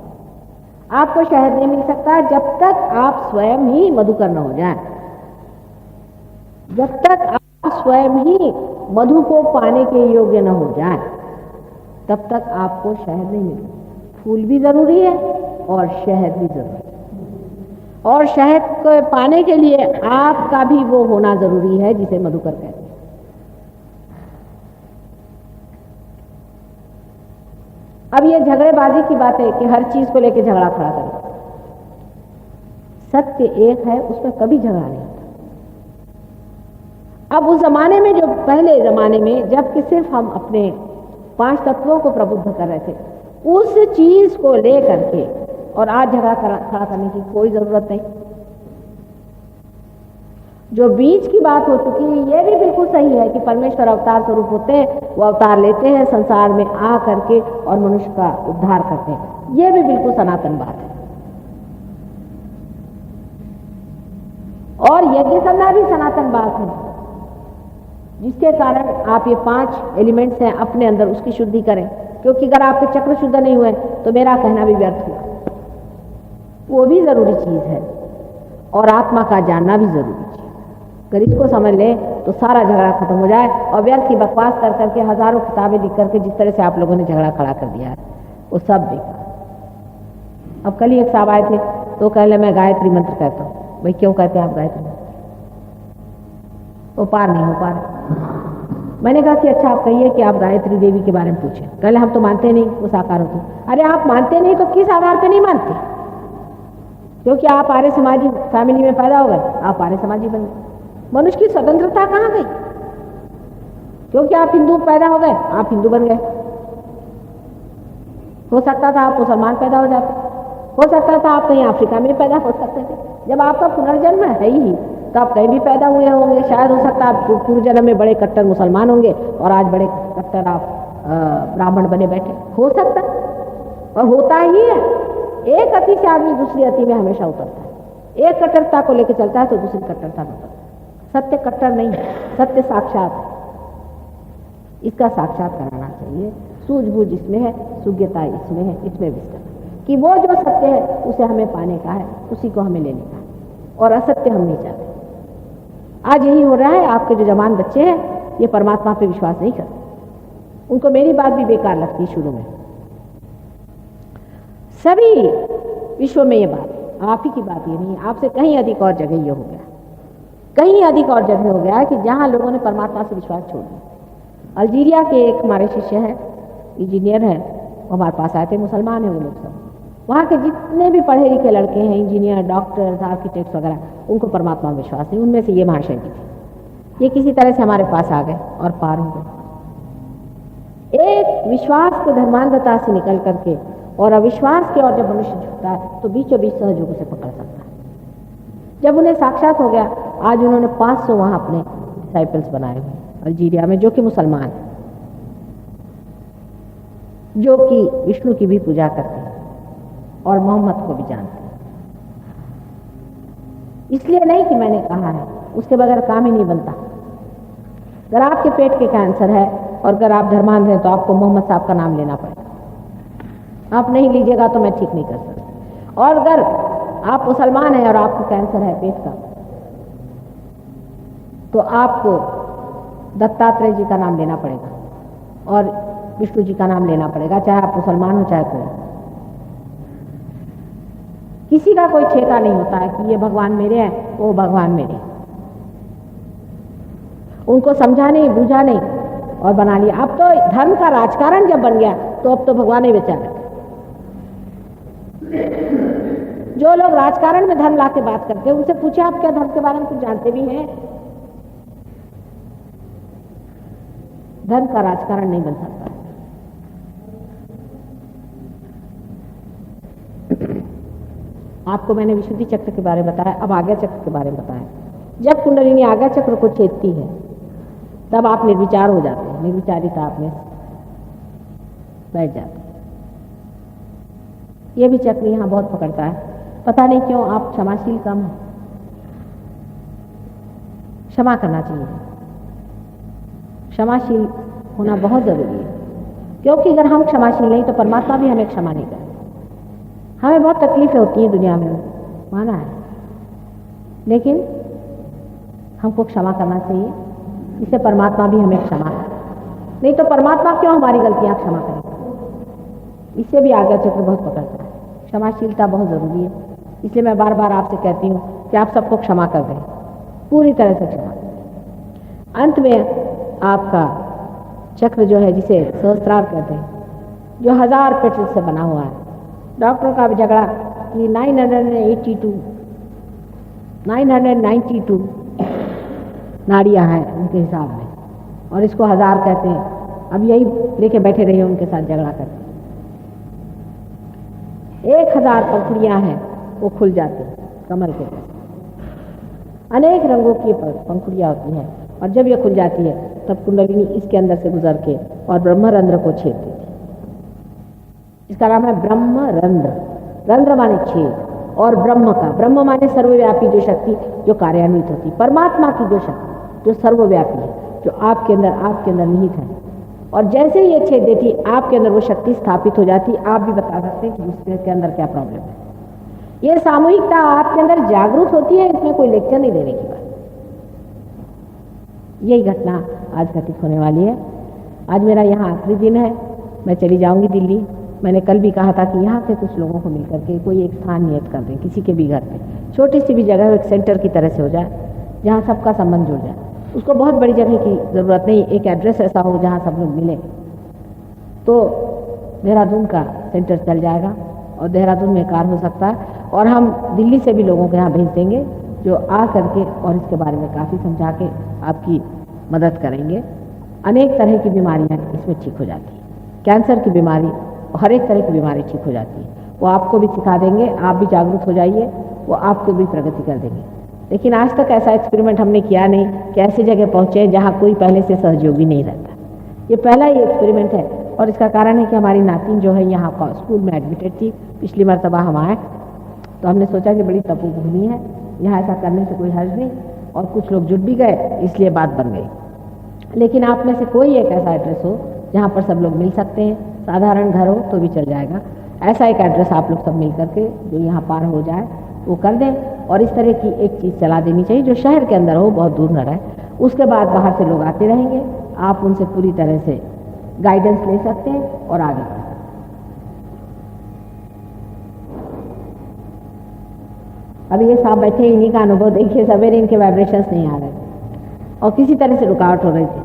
आपको शहद नहीं मिल सकता जब तक आप स्वयं ही मधुकर न हो जाए। जब तक आप स्वयं ही मधु को पाने के योग्य न हो जाए तब तक आपको शहद नहीं मिलेगा। फूल भी जरूरी है और शहद भी जरूरी है, और शहद को पाने के लिए आपका भी वो होना जरूरी है जिसे मधुकर कहते हैं। अब ये झगड़ेबाजी की बात है कि हर चीज को लेकर झगड़ा खड़ा करें। सत्य एक है, उसमें कभी झगड़ा नहीं होता। अब उस जमाने में, जो पहले जमाने में जबकि सिर्फ हम अपने 5 तत्वों को प्रबुद्ध कर रहे थे, उस चीज को लेकर के और आज झगड़ा खड़ा करने की कोई जरूरत नहीं। जो बीच की बात हो चुकी है ये भी बिल्कुल सही है कि परमेश्वर अवतार स्वरूप होते हैं, वो अवतार लेते हैं संसार में आ करके और मनुष्य का उद्धार करते हैं। ये भी बिल्कुल सनातन बात है। और यज्ञ करना भी सनातन बात है, जिसके कारण आप ये 5 एलिमेंट्स हैं अपने अंदर उसकी शुद्धि करें, क्योंकि अगर आपके चक्र शुद्ध नहीं हुए तो मेरा कहना भी व्यर्थ हुआ। वो भी जरूरी चीज है और आत्मा का जानना भी जरूरी चीज। अगर इसको समझ ले तो सारा झगड़ा खत्म हो जाए और व्यर्थ की बकवास कर करके हजारों किताबें लिख करके जिस तरह से आप लोगों ने झगड़ा खड़ा कर दिया है वो सब बेकार। अब कल ही एक साहब आए थे तो कह ले मैं गायत्री मंत्र कहता हूँ। भाई क्यों कहते हैं आप गायत्री मंत्र? वो पार नहीं हो पा रहे। मैंने कहा कि अच्छा आप कहिए कि आप गायत्री देवी के बारे में पूछें। कहले हम तो मानते नहीं वो साकार होती। अरे आप मानते नहीं तो किस आधार पर नहीं मानते? क्योंकि आप आर्य समाजी फैमिली में पैदा हो गए, आप आर्य समाजी बन गए। मनुष्य की स्वतंत्रता कहाँ गई? क्योंकि आप हिंदू पैदा हो गए, आप हिंदू बन गए। हो सकता था आप मुसलमान पैदा हो जाते, हो सकता था आप कहीं अफ्रीका में पैदा हो सकते थे। जब आपका पुनर्जन्म है ही तो आप कहीं भी पैदा हुए होंगे। शायद हो सकता है आप पूर्व जन्म में बड़े कट्टर मुसलमान होंगे और आज बड़े कट्टर आप ब्राह्मण बने बैठे, हो सकता और होता ही है। एक अति से आदमी दूसरी अति में हमेशा उतरता है। एक कट्टरता को लेकर चलता है तो दूसरी कट्टरता में उतरता है। सत्य कट्टर नहीं है, सत्य साक्षात है। इसका साक्षात कराना चाहिए। सूझबूझ इसमें है, सुज्ञता इसमें है, इसमें विस्तार कि वो जो सत्य है उसे हमें पाने का है, उसी को हमें लेने का है और असत्य हम नहीं चाहते। आज यही हो रहा है। आपके जो जवान बच्चे हैं ये परमात्मा पे विश्वास नहीं करते। उनको मेरी बात भी बेकार लगती है शुरू में। सभी विश्व में ये बात, आप ही की बात ये नहीं, आपसे कहीं अधिक और जगह ये हो गया, कहीं अधिक और जगह हो गया है कि जहां लोगों ने परमात्मा से विश्वास छोड़ दिया। अल्जीरिया के एक हमारे शिष्य हैं, इंजीनियर हैं, वो हमारे पास आए थे, मुसलमान हैं वो लोग सब। वहाँ के जितने भी पढ़े लिखे लड़के हैं, इंजीनियर, डॉक्टर्स, आर्किटेक्ट्स वगैरह, उनको परमात्मा में विश्वास नहीं। उनमें से ये महाशय जी थे। ये किसी तरह से हमारे पास आ गए और पार हो गए। एक विश्वास के धर्मांधता से निकल करके और अविश्वास की ओर जब मनुष्य झुकता है तो बीचों बीच सहयोग उसे पकड़ सकता है। जब उन्हें साक्षात हो गया, आज उन्होंने 500 वहां अपने डिसाइपल्स बनाए हुए अल्जीरिया में, जो कि मुसलमान हैं, जो कि विष्णु की भी पूजा करते हैं और मोहम्मद को भी जानते हैं। इसलिए नहीं कि मैंने कहा है, उसके बगैर काम ही नहीं बनता। अगर आपके पेट के कैंसर है और अगर आप धर्मांध हैं तो आपको मोहम्मद साहब का नाम लेना पड़ेगा। आप नहीं लीजिएगा तो मैं ठीक नहीं कर सकती। और अगर आप मुसलमान हैं और आपको कैंसर है पेट का, तो आपको दत्तात्रेय जी का नाम लेना पड़ेगा और विष्णु जी का नाम लेना पड़ेगा, चाहे आप मुसलमान हो चाहे कोई। किसी का कोई ठेका नहीं होता है कि ये भगवान मेरे हैं वो भगवान मेरे, उनको समझा नहीं बूझा नहीं और बना लिया। अब तो धर्म का राजकारण जब बन गया तो अब तो भगवान ही बेचारा। जो लोग राजकारण में धर्म ला के बात करते हैं उनसे पूछे आप क्या धर्म के बारे में कुछ जानते भी हैं? धर्म का राजकारण नहीं बन सकता। आपको मैंने विशुद्धि चक्र के बारे में बताया, अब आज्ञा चक्र के बारे में बताया। जब कुंडलिनी आज्ञा चक्र को छेदती है तब आप निर्विचार हो जाते हैं, निर्विचारिता आप में बैठ जाते हैं। ये भी चक्र यहाँ बहुत पकड़ता है, पता नहीं क्यों आप क्षमाशील कम हैं। क्षमा करना चाहिए, क्षमाशील होना बहुत जरूरी है, क्योंकि अगर हम क्षमाशील नहीं तो परमात्मा भी हमें क्षमा नहीं करेगा। हमें बहुत तकलीफें होती हैं दुनिया में, माना है, लेकिन हमको क्षमा करना चाहिए, इससे परमात्मा भी हमें क्षमा करे। नहीं तो परमात्मा क्यों हमारी गलतियां क्षमा करेगा? इससे भी आज्ञा चक्र बहुत पकड़ता है। क्षमाशीलता बहुत जरूरी है, इसलिए मैं बार बार आपसे कहती हूँ कि आप सबको क्षमा कर दें, पूरी तरह से क्षमा करें। अंत में आपका चक्र जो है, जिसे सहस्त्रार कहते हैं, जो 1000 पेटल से बना हुआ है। डॉक्टरों का भी झगड़ा कि 992 नाड़ियाँ हैं उनके हिसाब में, और इसको 1000 कहते हैं। अब यही लेके बैठे रहिए उनके साथ झगड़ा करके। 1000 पंखुड़ियाँ हैं वो खुल जाती हैं कमल के पास। अनेक रंगों की पंखुड़ियाँ होती हैं, और जब ये खुल जाती है तब कुंडलिनी इसके अंदर से गुजर के और ब्रह्मरंध्र को छेदती थी। इसका नाम है ब्रह्मरंध्र। रंध्र माने छेद, और ब्रह्म का, ब्रह्म माने सर्वव्यापी जो शक्ति जो कार्यान्वित होती, परमात्मा की जो शक्ति जो सर्वव्यापी है, जो आपके अंदर निहित है। और जैसे ही ये छेद देती आपके अंदर वो शक्ति स्थापित हो जाती। आप भी बता सकते हैं कि दूसरे के अंदर क्या प्रॉब्लम है। ये सामूहिकता आपके अंदर जागरूक होती है, इसमें कोई लेक्चर नहीं देने की बात। यही घटना आज घटित होने वाली है। आज मेरा यहाँ आखिरी दिन है, मैं चली जाऊंगी दिल्ली। मैंने कल भी कहा था कि यहाँ के कुछ लोगों को मिलकर के कोई एक स्थान नियत कर दें, किसी के भी घर पे, छोटी सी भी जगह एक सेंटर की तरह से हो जाए, जहाँ सबका संबंध जुड़ जाए। उसको बहुत बड़ी जगह की ज़रूरत नहीं, एक एड्रेस ऐसा हो जहाँ सब लोग मिले तो देहरादून का सेंटर चल जाएगा, और देहरादून में कार्य हो सकता है। और हम दिल्ली से भी लोगों को यहाँ भेज देंगे जो आ करके और इसके बारे में काफ़ी समझा के आपकी मदद करेंगे। अनेक तरह की बीमारियाँ इसमें ठीक हो जाती हैं, कैंसर की बीमारी, हर एक तरह की बीमारी ठीक हो जाती है। वो आपको भी सिखा देंगे, आप भी जागरूक हो जाइए, वो आपको भी प्रगति कर देंगे। लेकिन आज तक ऐसा एक्सपेरिमेंट हमने किया नहीं कि ऐसी जगह पहुँचे जहाँ कोई पहले से सहयोगी नहीं रहता। ये पहला ही एक्सपेरिमेंट है, और इसका कारण है कि हमारी नातिन जो है यहाँ स्कूल में एडमिटेड थी। पिछली मरतबा हम आए तो हमने सोचा कि बड़ी तपोभूमि है, यहाँ ऐसा करने से कोई हर्ज नहीं, और कुछ लोग जुट भी गए, इसलिए बात बन गई। लेकिन आप में से कोई एक ऐसा एड्रेस हो जहाँ पर सब लोग मिल सकते हैं, साधारण घर हो तो भी चल जाएगा, ऐसा एक एड्रेस आप लोग सब मिल करके जो यहाँ पार हो जाए वो कर दें। और इस तरह की एक चीज़ चला देनी चाहिए जो शहर के अंदर हो, बहुत दूर न रहे। उसके बाद बाहर से लोग आते रहेंगे, आप उनसे पूरी तरह से गाइडेंस ले सकते हैं और आगे बढ़ सकते हैं। अभी ये साहब बैठे, इन्हीं का अनुभव देखिए, सवेरे इनके वाइब्रेशंस नहीं आ रहे और किसी तरह से रुकावट हो रही थी।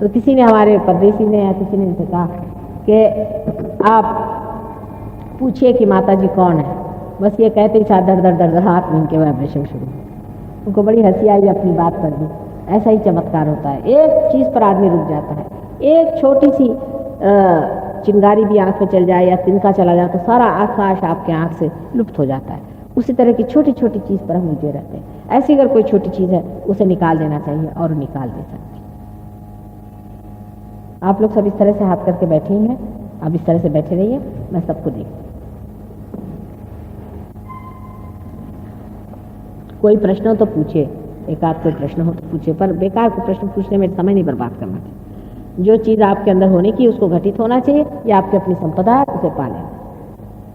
तो किसी ने, हमारे परदेसी ने या किसी ने इनसे कहा कि आप पूछिए कि माता जी कौन है। बस ये कहते ही साथ दर दर दर हाथ में इनके वाइब्रेशन शुरू। उनको बड़ी हंसी आई अपनी बात पर भी। ऐसा ही चमत्कार होता है, एक चीज़ पर आदमी रुक जाता है। एक छोटी सी चिंगारी भी आँख में चल जाए या तिनका चला जाए तो सारा आकाश आपके आँख से लुप्त हो जाता है। उसी तरह की छोटी छोटी चीज़ पर हम रुके रहते हैं। ऐसी अगर कोई छोटी चीज़ है उसे निकाल देना चाहिए और निकाल दे सकते हैं। आप लोग सब इस तरह से हाथ करके बैठे ही हैं, आप इस तरह से बैठे रहिए, मैं सबको देखती हूँ। कोई प्रश्न हो तो पूछे, एक आध कोई प्रश्न हो तो पूछे, पर बेकार को प्रश्न पूछने में समय नहीं बर्बाद करना चाहिए। जो चीज़ आपके अंदर होने की उसको घटित होना चाहिए, या आपकी अपनी संपदा है उसे पालें।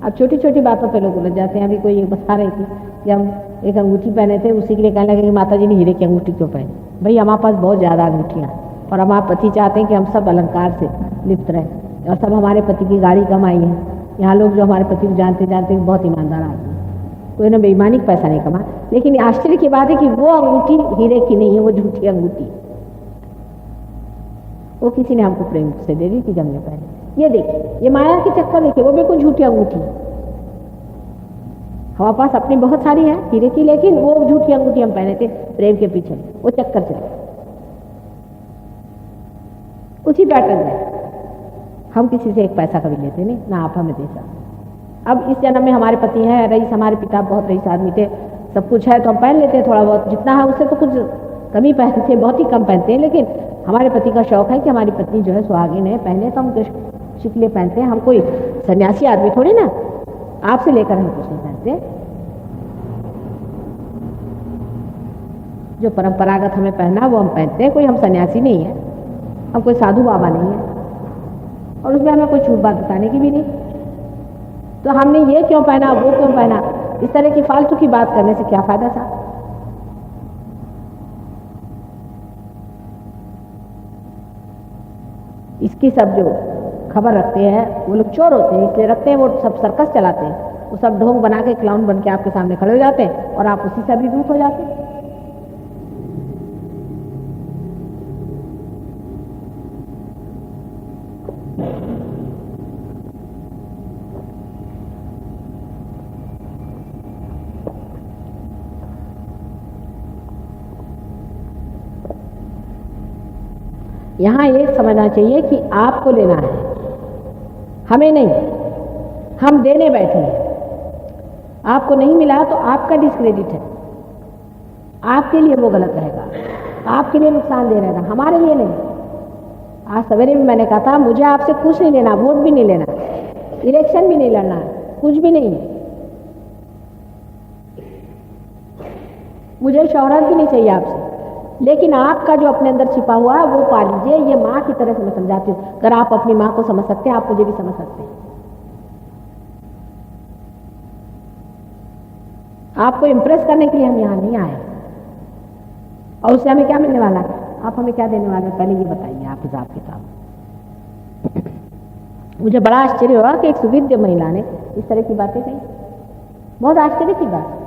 अब छोटी छोटी बातों पे लोग उलझ जाते हैं। अभी कोई ये बता रही थी कि हम एक अंगूठी पहने थे, उसी के लिए कहने लगे कि माता जी ने हीरे की अंगूठी क्यों पहनी। भाई हमारे पास बहुत ज़्यादा अंगूठियाँ और हमारे पति चाहते हैं कि हम सब अलंकार से लिप्त रहें और सब हमारे पति की गाड़ी कमाई है। यहाँ लोग जो हमारे पति को जानते जानते हैं बहुत ईमानदार आदमी, कोई ना बेईमानी का पैसा नहीं कमा। लेकिन आश्चर्य की बात है कि वो अंगूठी हीरे की नहीं है, वो झूठी अंगूठी, वो किसी ने हमको प्रेम से दे दी थी जब हमने पहले। ये देखिए, ये माया के चक्कर देखिए, वो बिल्कुल झूठी अंगूठी। हमारे पास अपनी बहुत सारी है हीरे की, लेकिन वो झूठी अंगूठी हम पहने थे प्रेम के पीछे, वो चक्कर चले। उसी पैटर्न में हम किसी से एक पैसा कभी लेते नहीं, ना आप हमें दे सकते। अब इस जन्म में हमारे पति हैं रईस, हमारे पिता बहुत रईस आदमी थे, सब कुछ है तो हम पहन लेते हैं थोड़ा बहुत, जितना है उससे तो कुछ कम ही पहनते हैं, बहुत ही कम पहनते हैं। लेकिन हमारे पति का शौक है कि हमारी पत्नी जो है सुहागिन है, पहले तो हम उनके लिए पहनते हैं। हम कोई सन्यासी आदमी थोड़ी ना, आपसे लेकर हम कुछ नहीं पहनते। जो परंपरागत हमें पहनना वो हम पहनते हैं, कोई हम सन्यासी नहीं है, हम कोई साधु बाबा नहीं है, और उसमें हमें कोई छूट बात बताने की भी नहीं। तो हमने ये क्यों पहना, वो क्यों पहना, इस तरह की फालतू की बात करने से क्या फायदा था। इसकी सब जो खबर रखते हैं वो लोग चोर होते हैं, इसलिए रखते हैं, वो सब सर्कस चलाते हैं, वो सब ढोंग बना के क्लाउन बन के आपके सामने खड़े हो जाते हैं और आप उसी से अभिभूत हो जाते हैं। यहाँ ये समझना चाहिए कि आपको लेना है, हमें नहीं। हम देने बैठे हैं, आपको नहीं मिला तो आपका डिस्क्रेडिट है, आपके लिए वो गलत रहेगा, आपके लिए नुकसान दे रहेगा, हमारे लिए नहीं। आज सवेरे भी मैंने कहा था मुझे आपसे कुछ नहीं लेना, वोट भी नहीं लेना, इलेक्शन भी नहीं लड़ना, कुछ भी नहीं, मुझे शोहरत भी नहीं चाहिए आपसे, लेकिन आपका जो अपने अंदर छिपा हुआ है वो पा लीजिए। ये माँ की तरह से मैं समझाती हूँ, अगर आप अपनी माँ को समझ सकते हैं आप मुझे भी समझ सकते हैं। आपको इम्प्रेस करने के लिए हम यहाँ नहीं आए, और उससे हमें क्या मिलने वाला है, आप हमें क्या देने वाले हैं, पहले ये बताइए आप हिसाब किताब। मुझे बड़ा आश्चर्य हुआ कि एक सुविद्य महिला ने इस तरह की बातें कही, बहुत आश्चर्य की बात।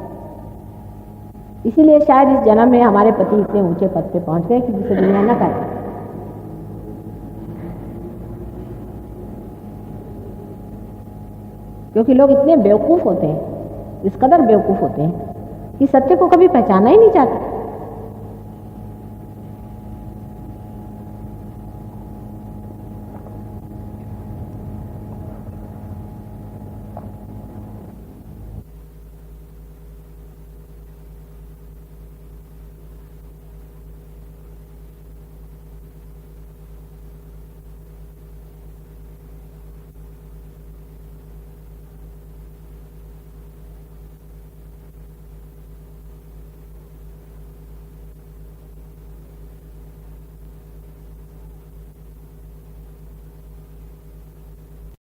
इसीलिए शायद इस जन्म में हमारे पति इतने ऊंचे पद पे पहुंच गए कि जिसे दुनिया न करे। क्योंकि लोग इतने बेवकूफ होते हैं, इस कदर बेवकूफ होते हैं कि सत्य को कभी पहचाना ही नहीं चाहते।